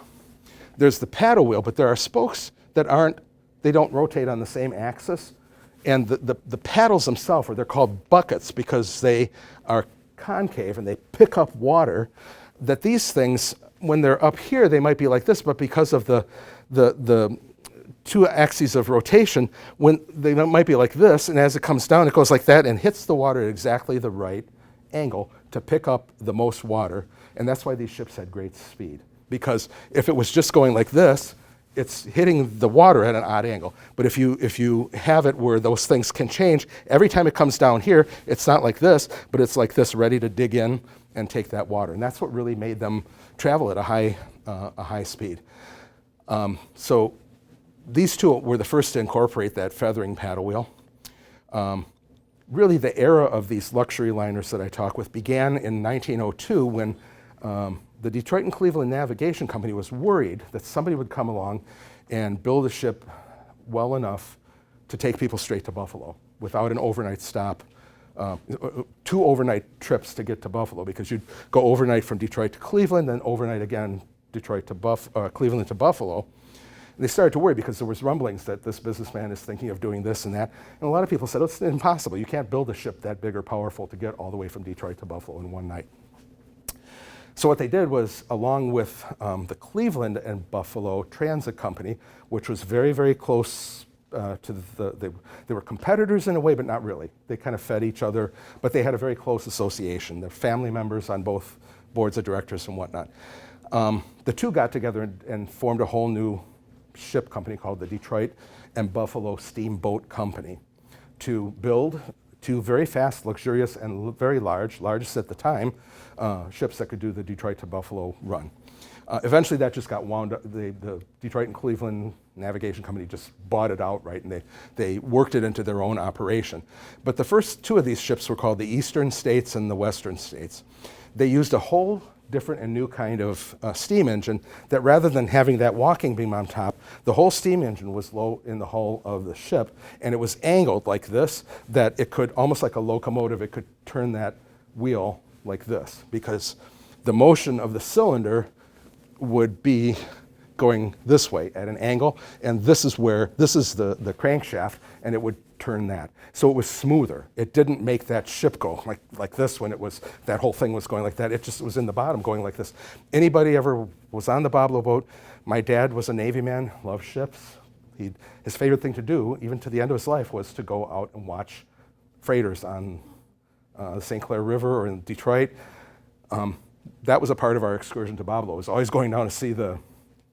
there's the paddle wheel, but there are spokes that they don't rotate on the same axis. And the paddles themselves, they're called buckets because they are concave and they pick up water. That these things, when they're up here, they might be like this, but because of the two axes of rotation, when they might be like this, and as it comes down, it goes like that and hits the water at exactly the right angle to pick up the most water. And that's why these ships had great speed. Because if it was just going like this, it's hitting the water at an odd angle. But if you have it where those things can change, every time it comes down here, it's not like this, but it's like this, ready to dig in and take that water. And that's what really made them travel at a high speed. So these two were the first to incorporate that feathering paddle wheel. Really, the era of these luxury liners that I talk with began in 1902 when the Detroit and Cleveland Navigation Company was worried that somebody would come along and build a ship well enough to take people straight to Buffalo without an overnight stop, 2 overnight trips to get to Buffalo, because you'd go overnight from Detroit to Cleveland, then overnight again, Cleveland to Buffalo. And they started to worry because there was rumblings that this businessman is thinking of doing this and that. And a lot of people said, it's impossible. You can't build a ship that big or powerful to get all the way from Detroit to Buffalo in one night. So what they did was, along with the Cleveland and Buffalo Transit Company, which was very, very close to they were competitors in a way, but not really. They kind of fed each other, but they had a very close association. They're family members on both boards of directors and whatnot. The two got together and formed a whole new ship company called the Detroit and Buffalo Steamboat Company to build 2 very fast, luxurious, and very largest at the time, ships that could do the Detroit to Buffalo run. Eventually that just got wound up. The Detroit and Cleveland Navigation Company just bought it outright, and they worked it into their own operation. But the first 2 of these ships were called the Eastern States and the Western States. They used a whole different and new kind of steam engine that, rather than having that walking beam on top, the whole steam engine was low in the hull of the ship, and it was angled like this, that it could, almost like a locomotive, it could turn that wheel like this, because the motion of the cylinder would be going this way at an angle, and this is the crankshaft, and it would turn that. So it was smoother. It didn't make that ship go like this when that whole thing was going like that. It just was in the bottom going like this. Anybody ever was on the Boblo boat? My dad was a Navy man, loved ships. His favorite thing to do, even to the end of his life, was to go out and watch freighters on the St. Clair River or in Detroit. That was a part of our excursion to Boblo. It was always going down to see the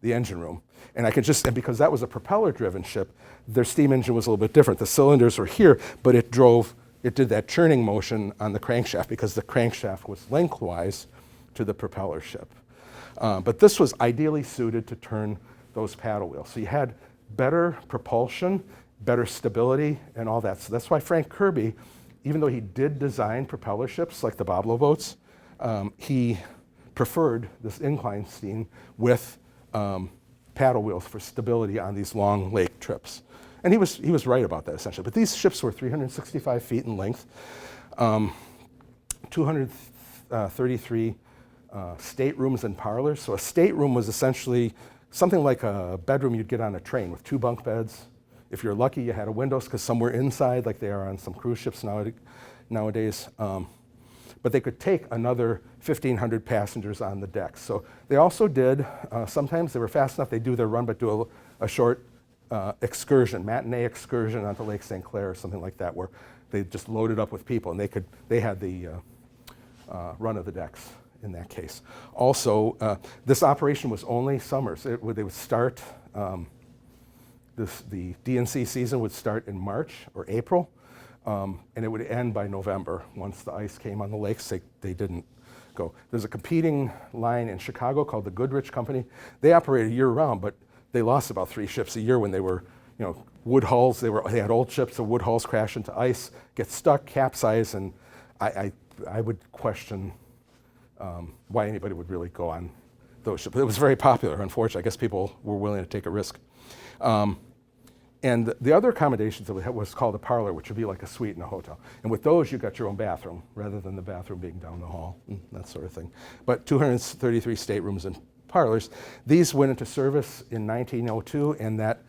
engine room. And because that was a propeller-driven ship, their steam engine was a little bit different. The cylinders were here, but it did that churning motion on the crankshaft because the crankshaft was lengthwise to the propeller ship. But this was ideally suited to turn those paddle wheels. So you had better propulsion, better stability, and all that. So that's why Frank Kirby, even though he did design propeller ships like the Boblo boats, he preferred this incline steam with paddle wheels for stability on these long lake trips. And he was right about that, essentially. But these ships were 365 feet in length, 233 staterooms and parlors. So a stateroom was essentially something like a bedroom you'd get on a train with 2 bunk beds. If you're lucky, you had a windows, because some were inside, like they are on some cruise ships nowadays. But they could take another 1,500 passengers on the decks. So they also did, sometimes they were fast enough, they'd do their run, but do a short excursion, matinee excursion onto Lake St. Clair or something like that, where they just loaded up with people, and they had the run of the decks in that case. Also, this operation was only summers. They would start, the DNC season would start in March or April, and it would end by November. Once the ice came on the lakes, they didn't go. There's a competing line in Chicago called the Goodrich Company. They operated year-round, but they lost about 3 ships a year when they were, wood hulls. They had old ships, so wood hulls crash into ice, get stuck, capsize, and I would question why anybody would really go on those ships. It was very popular, unfortunately. I guess people were willing to take a risk. And the other accommodations that we had was called a parlor, which would be like a suite in a hotel. And with those, you got your own bathroom, rather than the bathroom being down the hall, and that sort of thing. But 233 staterooms and parlors. These went into service in 1902, and that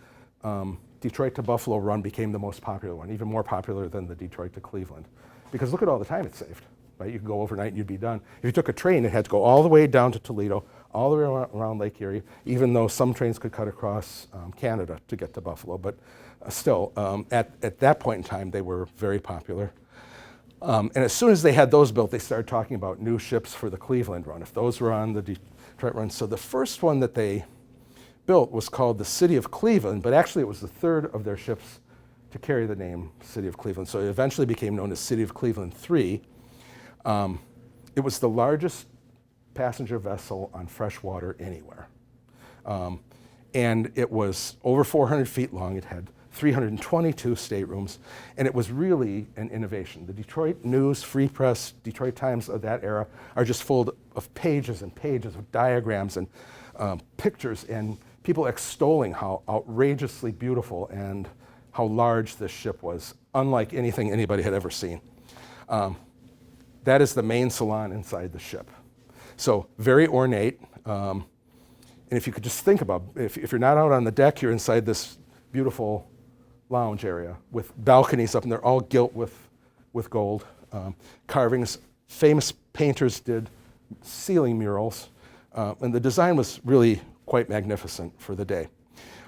Detroit to Buffalo run became the most popular one, even more popular than the Detroit to Cleveland. Because look at all the time it saved, right? You could go overnight and you'd be done. If you took a train, it had to go all the way down to Toledo, all the way around Lake Erie, even though some trains could cut across Canada to get to Buffalo. But still, at that point in time, they were very popular. And as soon as they had those built, they started talking about new ships for the Cleveland run, if those were on the Detroit run. So the first one that they built was called the City of Cleveland, but actually it was the third of their ships to carry the name City of Cleveland. So it eventually became known as City of Cleveland III. It was the largest passenger vessel on fresh water anywhere. And it was over 400 feet long. It had 322 staterooms, and it was really an innovation. The Detroit News, Free Press, Detroit Times of that era are just full of pages and pages of diagrams and pictures and people extolling how outrageously beautiful and how large this ship was, unlike anything anybody had ever seen. That is the main salon inside the ship. So very ornate. And if you could just think about, if you're not out on the deck, you're inside this beautiful lounge area with balconies up, and they're all gilt with gold. Carvings, famous painters did ceiling murals, and the design was really quite magnificent for the day.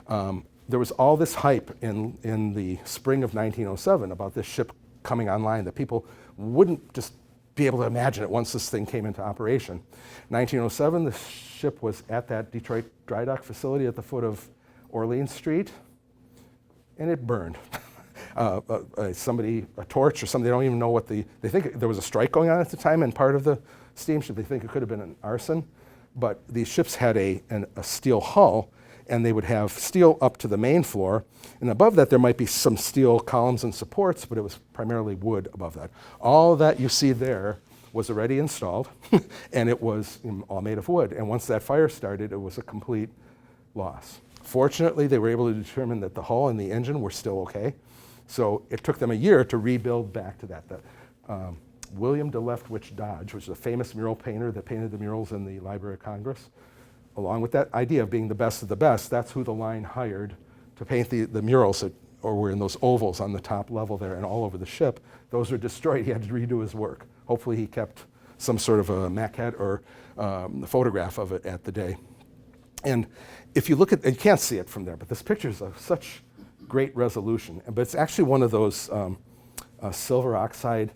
There was all this hype in the spring of 1907 about this ship coming online that people wouldn't just be able to imagine it once this thing came into operation. 1907, the ship was at that Detroit dry dock facility at the foot of Orleans Street, and it burned. A torch or something, they don't even know what they think there was a strike going on at the time, and part of the steamship, they think it could have been an arson, but these ships had a steel hull, and they would have steel up to the main floor, and above that there might be some steel columns and supports, but it was primarily wood above that. All that you see there was already installed, and it was all made of wood, and once that fire started, it was a complete loss. Fortunately, they were able to determine that the hull and the engine were still okay, so it took them a year to rebuild back to that. William de Leftwich Dodge, which is a famous mural painter that painted the murals in the Library of Congress, along with that idea of being the best of the best, that's who the line hired to paint the murals that were in those ovals on the top level there and all over the ship. Those were destroyed. He had to redo his work. Hopefully he kept some sort of a maquette or photograph of it at the day. And if you look at, you can't see it from there, but this picture is of such great resolution. But it's actually one of those silver oxide,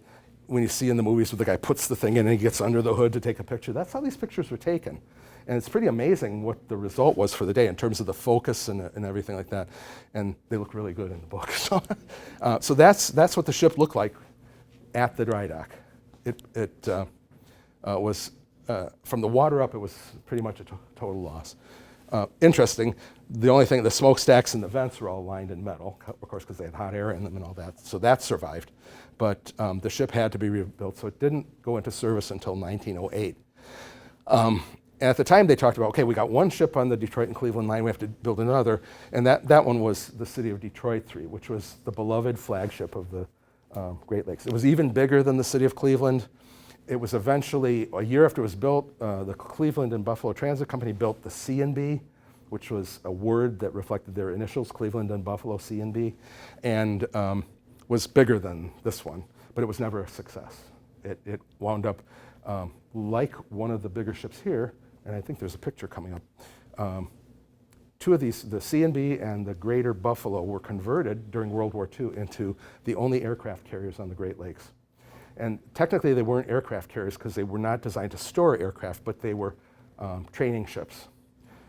when you see in the movies where the guy puts the thing in and he gets under the hood to take a picture. That's how these pictures were taken. And it's pretty amazing what the result was for the day in terms of the focus and everything like that. And they look really good in the book. So that's what the ship looked like at the dry dock. It was, from the water up, it was pretty much a total loss. Interesting, the only thing, the smokestacks and the vents were all lined in metal, of course, because they had hot air in them and all that. So that survived. But the ship had to be rebuilt, so it didn't go into service until 1908. At the time, they talked about, okay, we got one ship on the Detroit and Cleveland line, we have to build another, and that one was the City of Detroit III, which was the beloved flagship of the Great Lakes. It was even bigger than the City of Cleveland. It was eventually, a year after it was built, the Cleveland and Buffalo Transit Company built the C&B, which was a word that reflected their initials, Cleveland and Buffalo C&B, and was bigger than this one, but it was never a success. It wound up like one of the bigger ships here, and I think there's a picture coming up. Two of these, the C&B and the Greater Buffalo, were converted during World War II into the only aircraft carriers on the Great Lakes. And technically they weren't aircraft carriers because they were not designed to store aircraft, but they were training ships,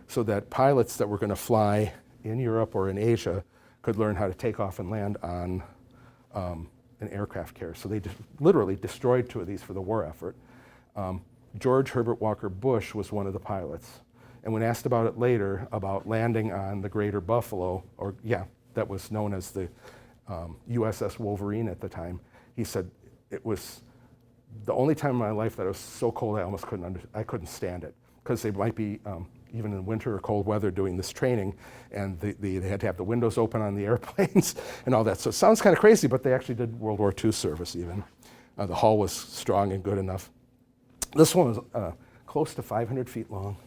so that pilots that were going to fly in Europe or in Asia could learn how to take off and land on an aircraft carrier. So they literally destroyed two of these for the war effort. George Herbert Walker Bush was one of the pilots. And when asked about it later, about landing on the Greater Buffalo, that was known as the USS Wolverine at the time, he said, it was the only time in my life that it was so cold I almost couldn't stand it, because they might be even in winter or cold weather, doing this training, and they had to have the windows open on the airplanes and all that. So it sounds kind of crazy, but they actually did World War II service even. The hull was strong and good enough. This one was close to 500 feet long.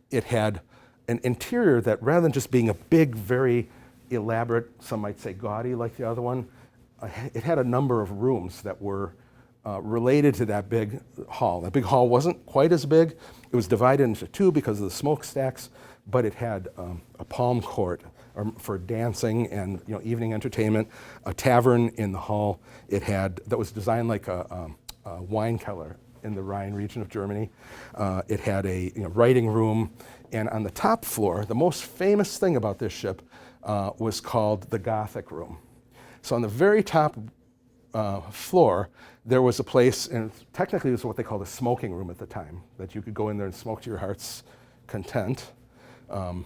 It had an interior that, rather than just being a big, very elaborate, some might say gaudy like the other one, it had a number of rooms that were related to that big hall. That big hall wasn't quite as big. It was divided into two because of the smokestacks, but it had a palm court for dancing and evening entertainment, a tavern in the hall. It had, that was designed like a wine cellar in the Rhine region of Germany. It had a writing room, and on the top floor, the most famous thing about this ship was called the Gothic Room. So on the very top floor, there was a place, and technically it was what they called a smoking room at the time, that you could go in there and smoke to your heart's content. But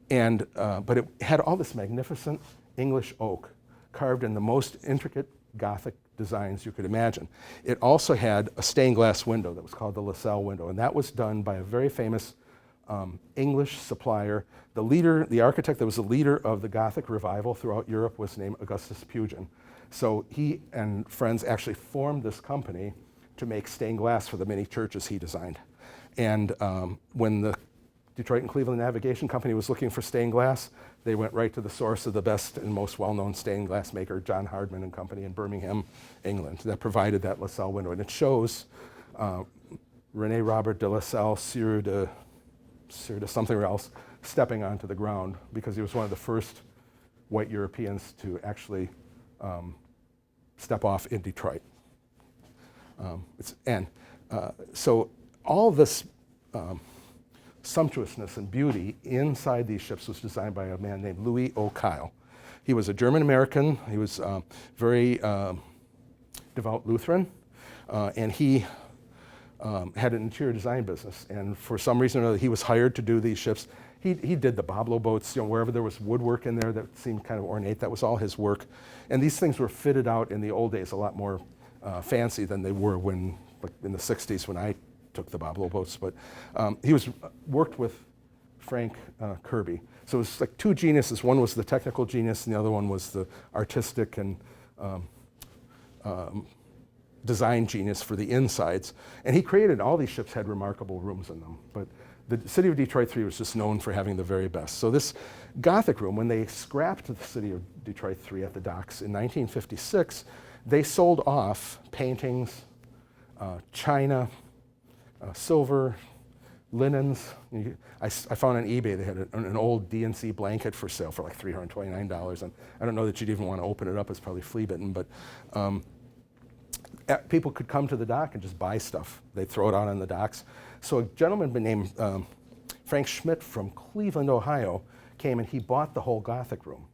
it had all this magnificent English oak carved in the most intricate Gothic designs you could imagine. It also had a stained glass window that was called the Lascelles window, and that was done by a very famous English supplier. The architect that was the leader of the Gothic revival throughout Europe was named Augustus Pugin. So he and friends actually formed this company to make stained glass for the many churches he designed. And when the Detroit and Cleveland Navigation Company was looking for stained glass, they went right to the source of the best and most well-known stained glass maker, John Hardman and Company in Birmingham, England, that provided that Lascelles window. And it shows René Robert de Lascelles, Sieur de something else, stepping onto the ground because he was one of the first white Europeans to actually step off in Detroit. So all this sumptuousness and beauty inside these ships was designed by a man named Louis O'Kyle. He was a German-American. He was very devout Lutheran, and he had an interior design business. And for some reason or another, he was hired to do these ships. He did the boblo boats, wherever there was woodwork in there that seemed kind of ornate. That was all his work. And these things were fitted out in the old days a lot more fancy than they were when, like in the 60s when I took the boblo boats. But he worked with Frank Kirby. So it was like two geniuses. One was the technical genius, and the other one was the artistic and design genius for the insides. And he created, all these ships had remarkable rooms in them. But the city of Detroit 3 was just known for having the very best. So this Gothic room, when they scrapped the city of Detroit 3 at the docks in 1956, they sold off paintings, china, silver, linens. I found on eBay they had an old DNC blanket for sale for like $329. And I don't know that you'd even want to open it up. It's probably flea bitten, but people could come to the dock and just buy stuff. They'd throw it out on the docks. So a gentleman named Frank Schmidt from Cleveland, Ohio, came and he bought the whole Gothic room.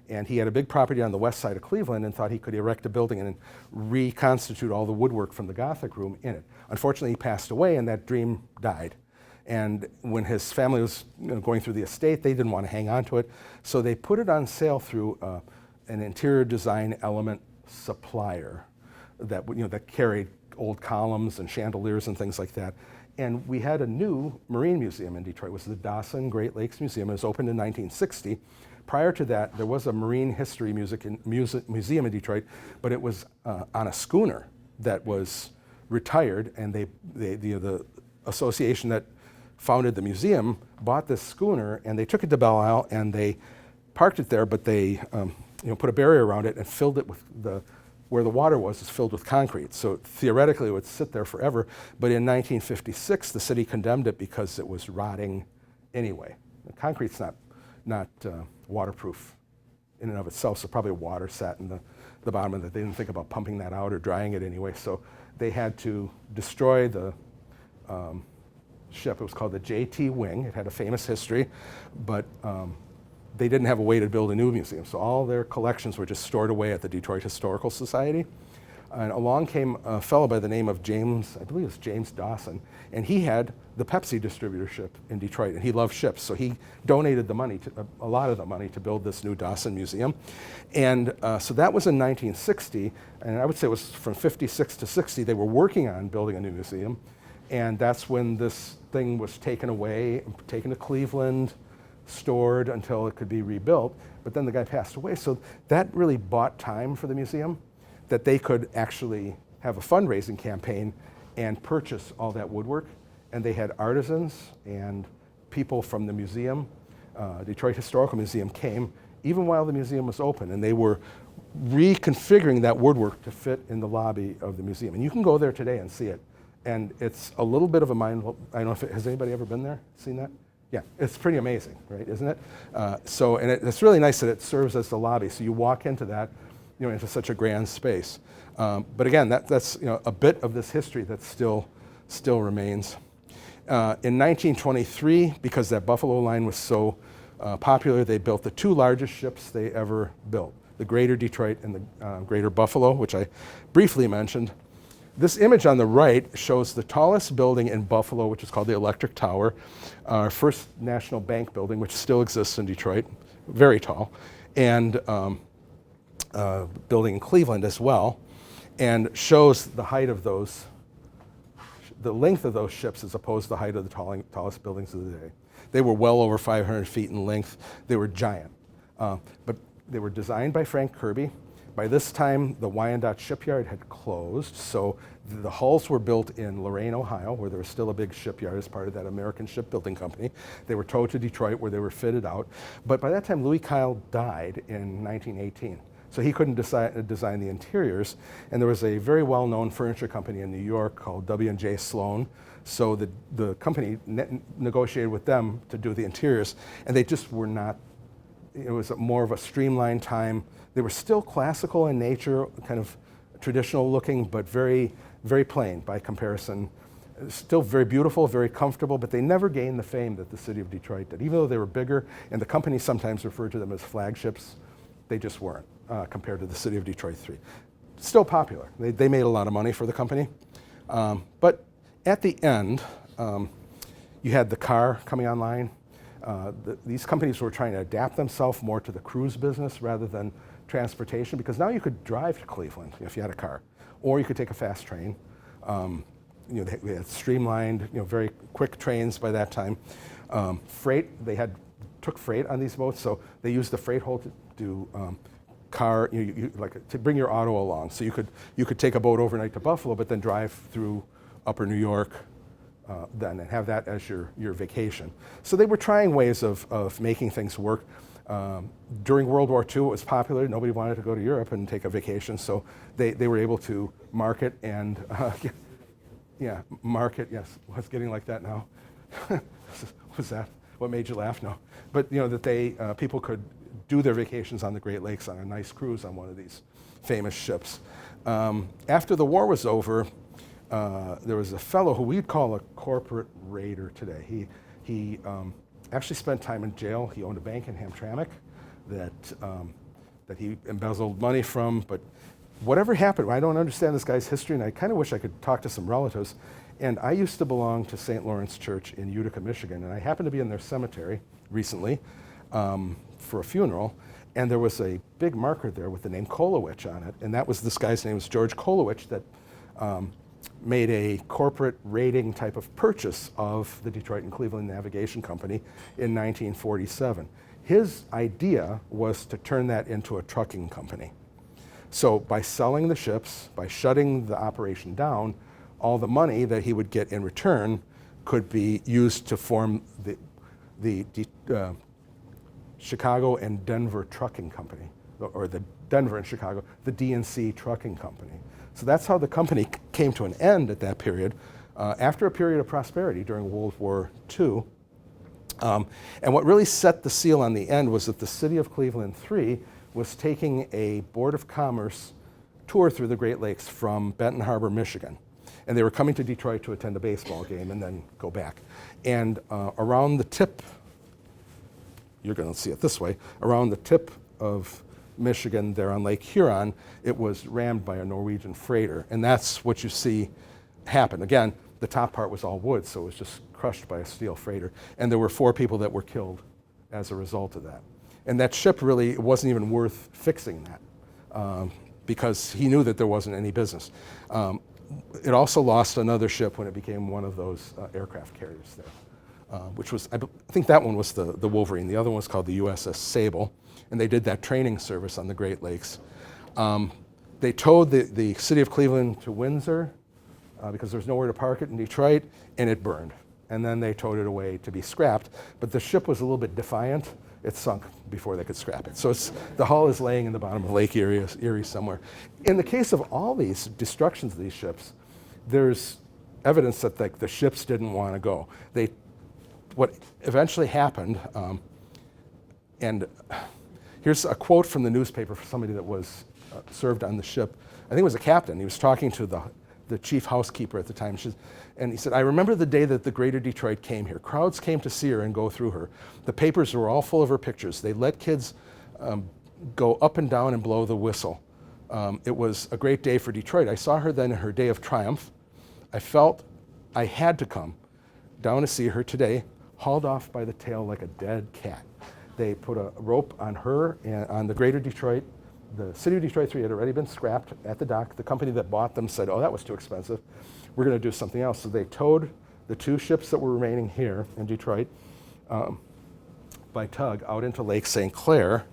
And he had a big property on the west side of Cleveland and thought he could erect a building and reconstitute all the woodwork from the Gothic room in it. Unfortunately, he passed away and that dream died. And when his family was going through the estate, they didn't want to hang on to it. So they put it on sale through an interior design element supplier that that carried old columns and chandeliers and things like that. And we had a new marine museum in Detroit. It was the Dawson Great Lakes Museum. It was opened in 1960. Prior to that, there was a marine history museum in Detroit, but it was on a schooner that was retired, and the association that founded the museum bought this schooner, and they took it to Belle Isle, and they parked it there, but they put a barrier around it and filled it with where the water was filled with concrete. So theoretically, it would sit there forever. But in 1956, the city condemned it because it was rotting anyway. The concrete's not waterproof in and of itself, so probably water sat in the bottom of it. They didn't think about pumping that out or drying it anyway. So they had to destroy the ship. It was called the JT Wing. It had a famous history, but they didn't have a way to build a new museum. So all their collections were just stored away at the Detroit Historical Society. And along came a fellow by the name of James, I believe it was James Dawson, and he had the Pepsi distributorship in Detroit, and he loved ships, so he donated the money, a lot of the money, to build this new Dawson Museum. And so that was in 1960, and I would say it was from 56 to 60, they were working on building a new museum. And that's when this thing was taken away, taken to Cleveland, stored until it could be rebuilt. But then the guy passed away. So that really bought time for the museum, that they could actually have a fundraising campaign and purchase all that woodwork. And they had artisans and people from the museum, Detroit Historical Museum, came even while the museum was open, and they were reconfiguring that woodwork to fit in the lobby of the museum. And you can go there today and see it. And it's a little bit of a mind, I don't know if has anybody ever been there, seen that? Yeah, it's pretty amazing, right, isn't it? It's really nice that it serves as the lobby. So you walk into that, into such a grand space. But again, that's a bit of this history that still remains. In 1923, because that Buffalo line was so popular, they built the two largest ships they ever built, the Greater Detroit and the Greater Buffalo, which I briefly mentioned. This image on the right shows the tallest building in Buffalo, which is called the Electric Tower, our first national bank building, which still exists in Detroit, very tall, and building in Cleveland as well, and shows the height of those, the length of those ships as opposed to the height of the tallest buildings of the day. They were well over 500 feet in length. They were giant. But they were designed by Frank Kirby. By this time, the Wyandotte shipyard had closed, so the hulls were built in Lorain, Ohio, where there was still a big shipyard as part of that American shipbuilding company. They were towed to Detroit, where they were fitted out. But by that time, Louis Kyle died in 1918. So he couldn't design the interiors, and there was a very well-known furniture company in New York called W&J Sloan. So the company negotiated with them to do the interiors, and they just were not, it was more of a streamlined time. They were still classical in nature, kind of traditional looking, but very, very plain by comparison. Still very beautiful, very comfortable, but they never gained the fame that the city of Detroit did. Even though they were bigger, and the company sometimes referred to them as flagships, they just weren't compared to the city of Detroit 3. Still popular. They made a lot of money for the company. But at the end, you had the car coming online. These companies were trying to adapt themselves more to the cruise business rather than transportation, because now you could drive to Cleveland if you had a car, or you could take a fast train. They had streamlined, very quick trains by that time. Freight, took freight on these boats, so they used the freight hold to do to bring your auto along. So you could take a boat overnight to Buffalo, but then drive through upper New York, then and have that as your vacation. So they were trying ways of making things work. During World War II, it was popular. Nobody wanted to go to Europe and take a vacation, so they were able to market and, market, yes. What's getting like that now? Was that what made you laugh? No. But, that people could do their vacations on the Great Lakes on a nice cruise on one of these famous ships. After the war was over, there was a fellow who we'd call a corporate raider today. He actually spent time in jail. He owned a bank in Hamtramck that he embezzled money from. But whatever happened, I don't understand this guy's history, and I kind of wish I could talk to some relatives. And I used to belong to St. Lawrence Church in Utica, Michigan, and I happened to be in their cemetery recently for a funeral, and there was a big marker there with the name Kolowich on it, and that was this guy's name was George Kolowich that made a corporate rating type of purchase of the Detroit and Cleveland Navigation Company in 1947. His idea was to turn that into a trucking company. So by selling the ships, by shutting the operation down, all the money that he would get in return could be used to form the Chicago and Denver Trucking Company, or the Denver and Chicago, the D&C Trucking Company. So that's how the company came to an end at that period, after a period of prosperity during World War II. And what really set the seal on the end was that the city of Cleveland 3 was taking a Board of Commerce tour through the Great Lakes from Benton Harbor, Michigan. And they were coming to Detroit to attend a baseball game and then go back. And around the tip, you're going to see it this way, around the tip of Michigan there on Lake Huron, it was rammed by a Norwegian freighter. And that's what you see happen. Again, the top part was all wood, so it was just crushed by a steel freighter. And there were 4 people that were killed as a result of that. And that ship really, it wasn't even worth fixing that because he knew that there wasn't any business. it also lost another ship when it became one of those aircraft carriers there, which was, I think that one was the Wolverine. The other one was called the USS Sable, and they did that training service on the Great Lakes. They towed the city of Cleveland to Windsor because there was nowhere to park it in Detroit, and it burned. And then they towed it away to be scrapped, but the ship was a little bit defiant. It sunk before they could scrap it. So the hull is laying in the bottom of Lake Erie somewhere. In the case of all these destructions of these ships, there's evidence that the ships didn't want to go. What eventually happened, and here's a quote from the newspaper for somebody that was served on the ship. I think it was a captain. He was talking to the chief housekeeper at the time. And he said, "I remember the day that the Greater Detroit came here. Crowds came to see her and go through her. The papers were all full of her pictures. They let kids go up and down and blow the whistle. It was a great day for Detroit. I saw her then in her day of triumph. I felt I had to come down to see her today, hauled off by the tail like a dead cat. They put a rope on her and on the Greater Detroit. The City of Detroit 3 had already been scrapped at the dock. The company that bought them said, oh, that was too expensive. We're going to do something else. So they towed the two ships that were remaining here in Detroit by tug out into Lake St. Clair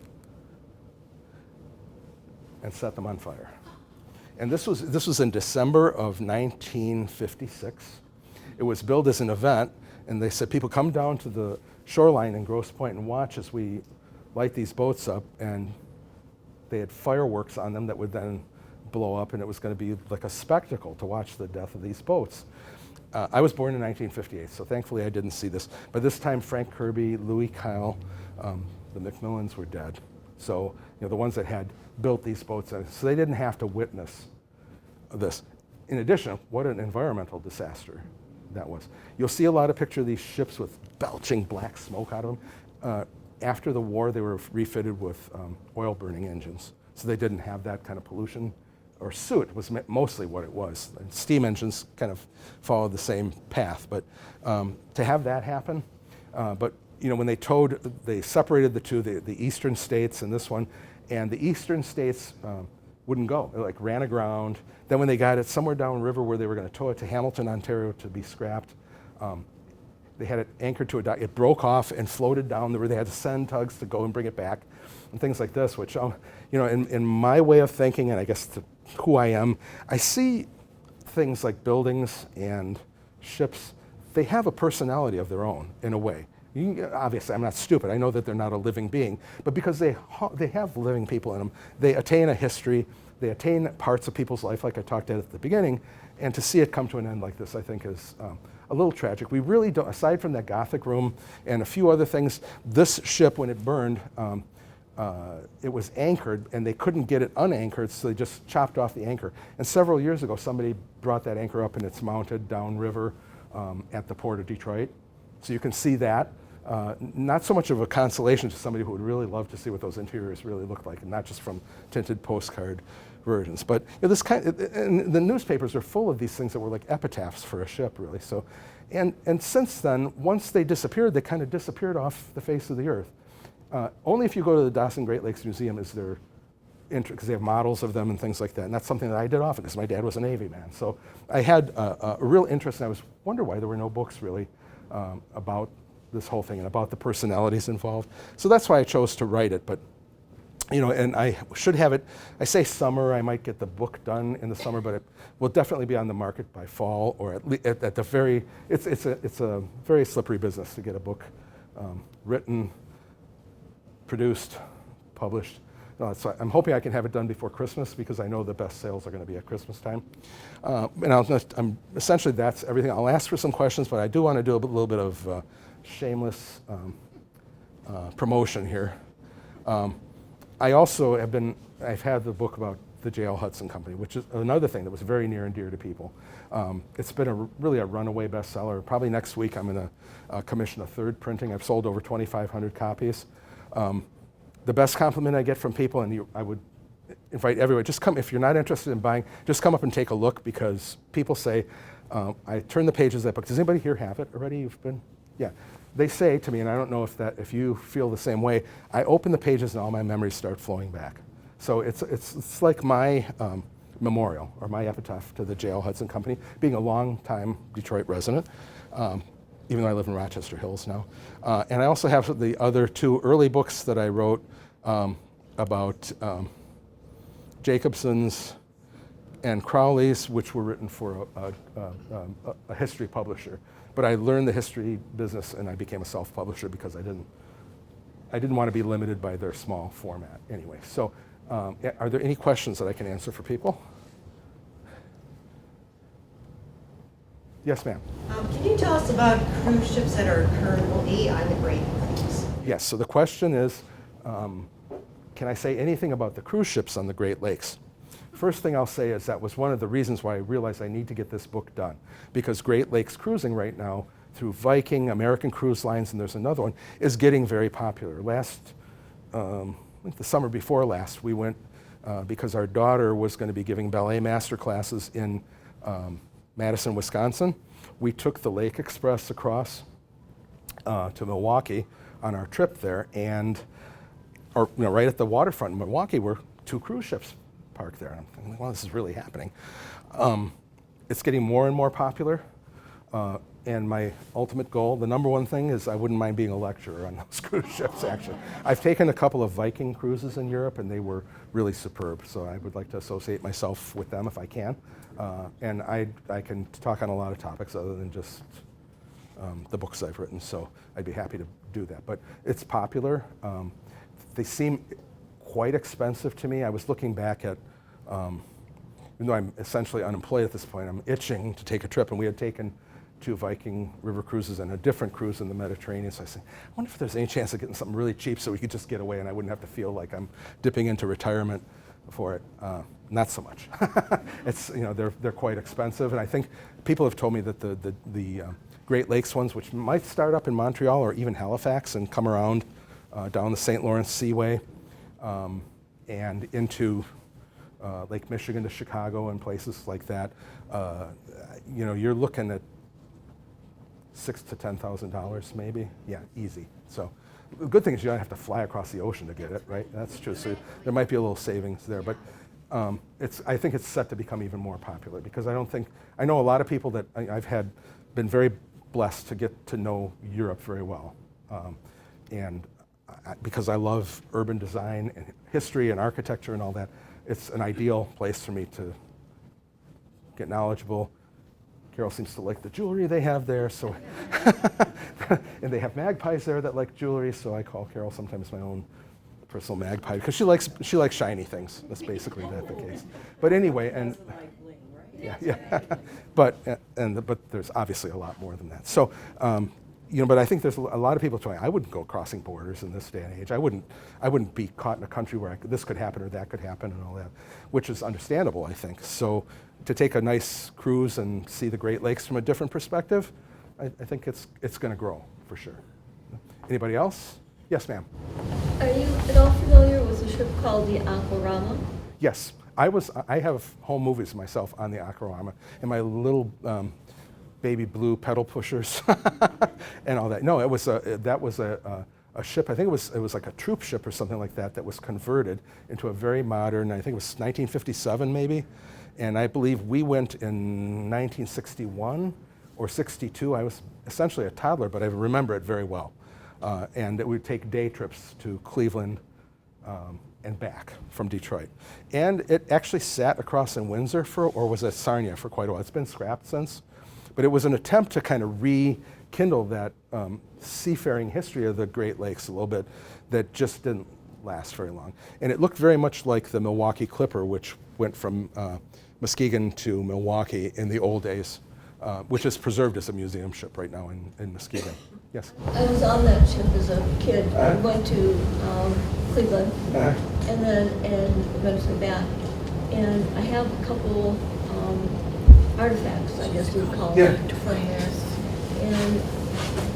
and set them on fire. And this was in December of 1956. It was billed as an event, and they said, people come down to the shoreline in Grosse Pointe and watch as we light these boats up, and they had fireworks on them that would then blow up, and it was going to be like a spectacle to watch the death of these boats. I was born in 1958, so thankfully I didn't see this. By this time, Frank Kirby, Louis Kyle, the McMillans were dead. So, the ones that had built these boats, so they didn't have to witness this. In addition, what an environmental disaster that was. You'll see a lot of pictures of these ships with belching black smoke out of them. After the war, they were refitted with oil-burning engines, so they didn't have that kind of pollution. Or soot was mostly what it was. And steam engines kind of followed the same path, but to have that happen, but when they towed, they separated the two, the eastern states and this one, and the eastern states wouldn't go. It ran aground. Then when they got it somewhere downriver where they were going to tow it to Hamilton, Ontario to be scrapped, they had it anchored to a dock. It broke off and floated down the river. They had to send tugs to go and bring it back and things like this, which, in my way of thinking, and I guess who I am, I see things like buildings and ships, they have a personality of their own in a way. Obviously, I'm not stupid. I know that they're not a living being, but because they have living people in them, they attain a history, they attain parts of people's life like I talked at the beginning, and to see it come to an end like this, I think is a little tragic. We really don't, aside from that Gothic room and a few other things, this ship, when it burned, it was anchored, and they couldn't get it unanchored, so they just chopped off the anchor. And several years ago, somebody brought that anchor up, and it's mounted downriver at the port of Detroit. So you can see that. Not so much of a consolation to somebody who would really love to see what those interiors really look like, and not just from tinted postcard versions. But this and the newspapers are full of these things that were like epitaphs for a ship, really. So, and since then, once they disappeared, they kind of disappeared off the face of the earth. Only if you go to the Dawson Great Lakes Museum is there, because they have models of them and things like that. And that's something that I did often, because my dad was a Navy man. So I had a real interest, and I was wonder why there were no books really about this whole thing and about the personalities involved. So that's why I chose to write it. But and I should have it. I say summer. I might get the book done in the summer, but it will definitely be on the market by fall, or at the very. It's a very slippery business to get a book written, produced, published. So I'm hoping I can have it done before Christmas, because I know the best sales are going to be at Christmas time. And essentially that's everything. I'll ask for some questions, but I do want to do a little bit of shameless promotion here. I also I've had the book about the J.L. Hudson Company, which is another thing that was very near and dear to people. It's been really a runaway bestseller. Probably next week I'm going to commission a third printing. I've sold over 2,500 copies. The best compliment I get from people, and I would invite everyone, just come, if you're not interested in buying, just come up and take a look, because people say, I turn the pages of that book. Does anybody here have it already? You've been? Yeah. They say to me, and I don't know if you feel the same way, I open the pages and all my memories start flowing back. So it's like my memorial, or my epitaph, to the J.L. Hudson Company, being a long-time Detroit resident, even though I live in Rochester Hills now. And I also have the other 2 early books that I wrote about Jacobson's and Crowley's, which were written for a history publisher. But I learned the history business and I became a self-publisher because I didn't want to be limited by their small format anyway. So are there any questions that I can answer for people? Yes, ma'am. Can you tell us about cruise ships that are currently on the Great Lakes? Yes, so the question is, can I say anything about the cruise ships on the Great Lakes? First thing I'll say is that was one of the reasons why I realized I need to get this book done, because Great Lakes cruising right now through Viking, American Cruise Lines, and there's another one, is getting very popular. I think the summer before last, we went, because our daughter was going to be giving ballet master classes in Madison, Wisconsin. We took the Lake Express across to Milwaukee on our trip there, and right at the waterfront in Milwaukee were 2 cruise ships parked there. I'm thinking, well, this is really happening. It's getting more and more popular, and my ultimate goal, the number one thing, is I wouldn't mind being a lecturer on those cruise ships, actually. I've taken a couple of Viking cruises in Europe, and they were really superb, so I would like to associate myself with them if I can. And I can talk on a lot of topics other than just the books I've written, so I'd be happy to do that. But it's popular. They seem quite expensive to me. I was looking back at, even though I'm essentially unemployed at this point, I'm itching to take a trip, and we had taken 2 Viking river cruises and a different cruise in the Mediterranean. So I said, I wonder if there's any chance of getting something really cheap so we could just get away and I wouldn't have to feel like I'm dipping into retirement for it. Not so much. It's, they're quite expensive, and I think people have told me that the Great Lakes ones, which might start up in Montreal or even Halifax and come around down the St. Lawrence Seaway and into Lake Michigan to Chicago and places like that, you're looking at $6,000 to $10,000 maybe. Yeah, easy. So the good thing is you don't have to fly across the ocean to get it, right? That's true. So there might be a little savings there, but I think it's set to become even more popular because I know a lot of people that I've been very blessed to get to know Europe very well. And because I love urban design and history and architecture and all that, it's an ideal place for me to get knowledgeable. Carol seems to like the jewelry they have there, so and they have magpies there that like jewelry, so I call Carol sometimes my own personal magpie because she likes shiny things. That's basically the case. But anyway, and yeah. But there's obviously a lot more than that. So but I think there's a lot of people trying. I wouldn't go crossing borders in this day and age. I wouldn't be caught in a country where this could happen or that could happen and all that, which is understandable, I think. So to take a nice cruise and see the Great Lakes from a different perspective, I think it's going to grow for sure. Anybody else? Yes, ma'am. Are you at all familiar with a ship called the Aquarama? Yes, I have home movies myself on the Aquarama and my little baby blue pedal pushers and all that. No, that was a ship. I think it was like a troop ship or something like that was converted into a very modern. I think it was 1957 maybe, and I believe we went in 1961 or 62. I was essentially a toddler, but I remember it very well. And it would take day trips to Cleveland and back from Detroit. And it actually sat across in Windsor or was at Sarnia for quite a while. It's been scrapped since. But it was an attempt to kind of rekindle that seafaring history of the Great Lakes a little bit that just didn't last very long. And it looked very much like the Milwaukee Clipper, which went from Muskegon to Milwaukee in the old days, which is preserved as a museum ship right now in Muskegon. Yes? I was on that ship as a kid. I went to Cleveland and eventually back. And I have a couple artifacts, I guess you would call them, from there. And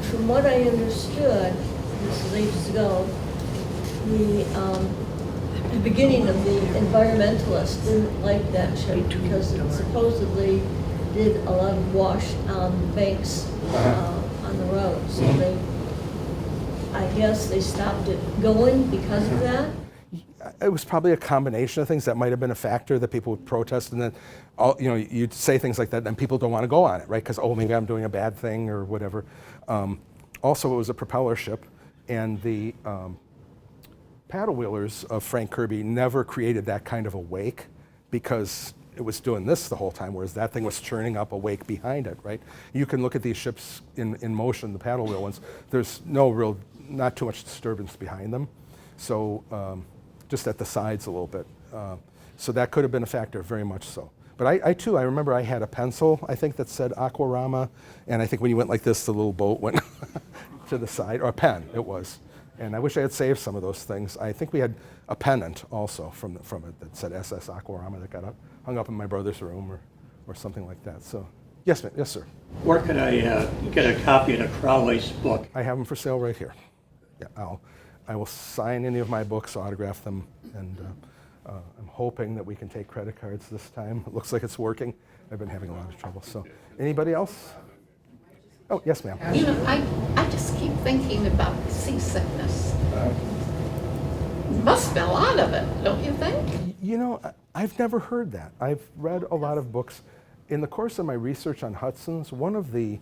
from what I understood, this is ages ago, the beginning of the environmentalists didn't like that ship because it supposedly did a lot of wash on the banks on the road. So I guess they stopped it going because of that. it was probably a combination of things that might have been a factor that people would protest, and then you'd say things like that, and people don't want to go on it, right? Because, oh, maybe I'm doing a bad thing or whatever. Also, it was a propeller ship, and the paddle wheelers of Frank Kirby never created that kind of a wake because it was doing this the whole time, whereas that thing was churning up a wake behind it, right? You can look at these ships in motion, the paddle wheel ones. There's not too much disturbance behind them. So just at the sides a little bit. So that could have been a factor, very much so. But I remember I had a pencil, I think, that said Aquarama, and I think when you went like this, the little boat went to the side, or a pen, it was. And I wish I had saved some of those things. I think we had a pennant also from it that said SS Aquarama that hung up in my brother's room or something like that. So, yes, ma'am. Yes, sir. Where could I get a copy of the Crowley's book? I have them for sale right here. Yeah, I will sign any of my books, autograph them, and I'm hoping that we can take credit cards this time. It looks like it's working. I've been having a lot of trouble. So, anybody else? Oh, yes, ma'am. You know, I just keep thinking about seasickness. Must be a lot of it, don't you think? You know, I've never heard that. I've read a lot of books. In the course of my research on Hudson's, one of the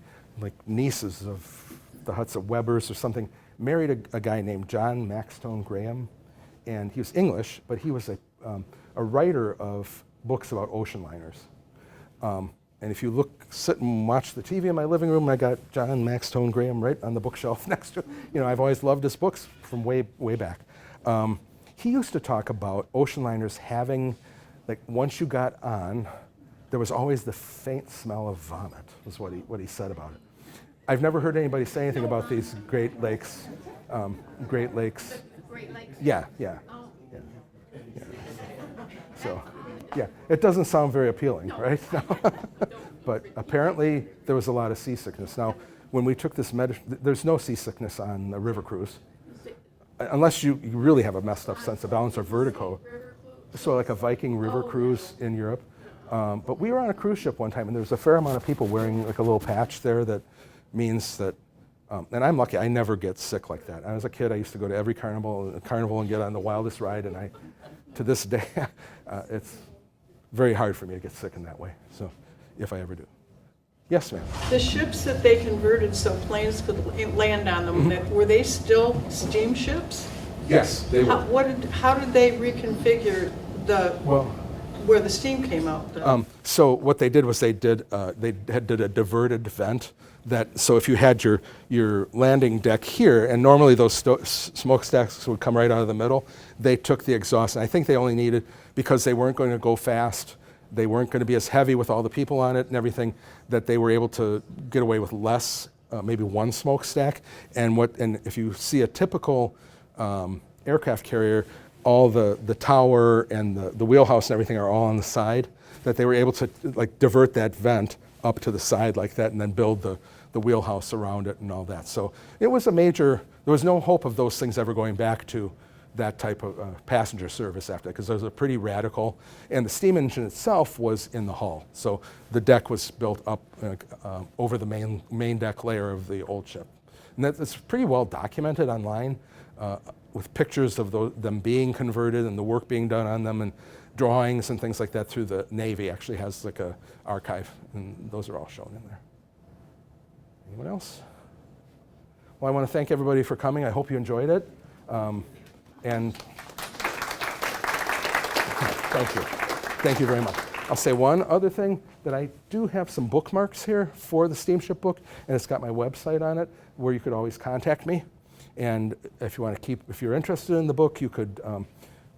nieces of the Hudson Webbers or something married a guy named John Maxtone Graham, and he was English, but he was a writer of books about ocean liners. And if you sit and watch the TV in my living room, I got John Maxtone Graham right on the bookshelf next to, I've always loved his books from way back. He used to talk about ocean liners having, once you got on, there was always the faint smell of vomit, was what he said about it. I've never heard anybody say anything about these Great Lakes. Great Lakes? Yeah. So, yeah, it doesn't sound very appealing, right? But apparently there was a lot of seasickness. Now, when we took this there's no seasickness on a river cruise, unless you really have a messed up sense of balance or vertigo. So like a Viking river cruise in Europe. But we were on a cruise ship one time, and there was a fair amount of people wearing a little patch there that means that, and I'm lucky, I never get sick like that. As a kid, I used to go to every carnival and get on the wildest ride, and to this day, it's very hard for me to get sick in that way, so if I ever do. Yes, ma'am. The ships that they converted so planes could land on them, were they still steamships? Yes, they were. How did they reconfigure where the steam came out? So what they did was they did a diverted vent. So if you had your landing deck here, and normally those smokestacks would come right out of the middle, they took the exhaust, and I think they only needed, because they weren't going to go fast, they weren't going to be as heavy with all the people on it and everything, that they were able to get away with less, maybe one smokestack. And if you see a typical aircraft carrier, all the tower and the wheelhouse and everything are all on the side, that they were able to divert that vent up to the side like that and then build the wheelhouse around it and all that. So it was there was no hope of those things ever going back to that type of passenger service after that, because those are pretty radical. And the steam engine itself was in the hull. So the deck was built up over the main deck layer of the old ship. And that's pretty well documented online with pictures of them being converted and the work being done on them, and drawings and things like that through the Navy. Actually has a archive, and those are all shown in there. Anyone else? Well, I want to thank everybody for coming. I hope you enjoyed it. And thank you. Thank you very much. I'll say one other thing, that I do have some bookmarks here for the steamship book, and it's got my website on it where you could always contact me. And if you want to if you're interested in the book, you could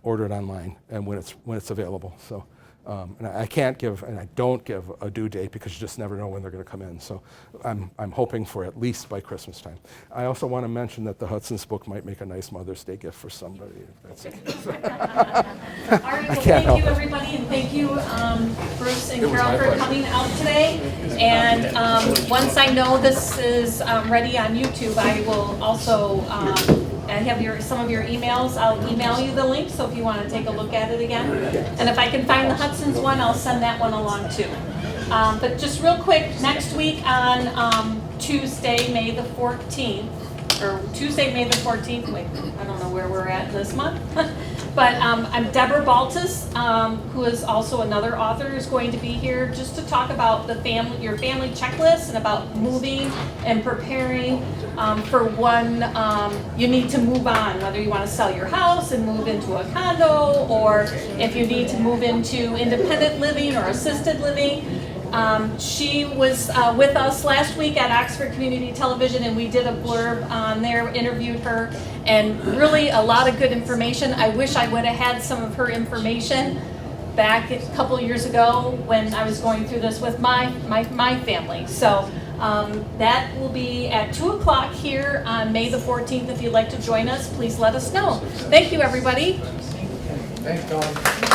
order it online and when it's available. So, and I can't give, and I don't give a due date because you just never know when they're going to come in. So I'm hoping for at least by Christmas time. I also want to mention that the Hudson's book might make a nice Mother's Day gift for somebody. If that's okay. All right, well, thank you, everybody, and thank you, Bruce and Carol, for coming out today. And once I know this is ready on YouTube, I will also I have some of your emails. I'll email you the link, so if you want to take a look at it again. And if I can find the Hudson's one, I'll send that one along too. But just real quick, next week on Tuesday, May the 14th, or Tuesday, May the 14th. Wait, I don't know where we're at this month. But I'm Deborah Baltus, who is also another author, who's going to be here just to talk about your family checklist and about moving and preparing for when you need to move on, whether you want to sell your house and move into a condo, or if you need to move into independent living or assisted living. She was with us last week at Oxford Community Television, and we did a blurb on there, interviewed her, and really a lot of good information. I wish I would have had some of her information back a couple years ago when I was going through this with my family. So that will be at 2 o'clock here on May the 14th. If you'd like to join us, please let us know. Thank you, everybody. Thanks, Dawn.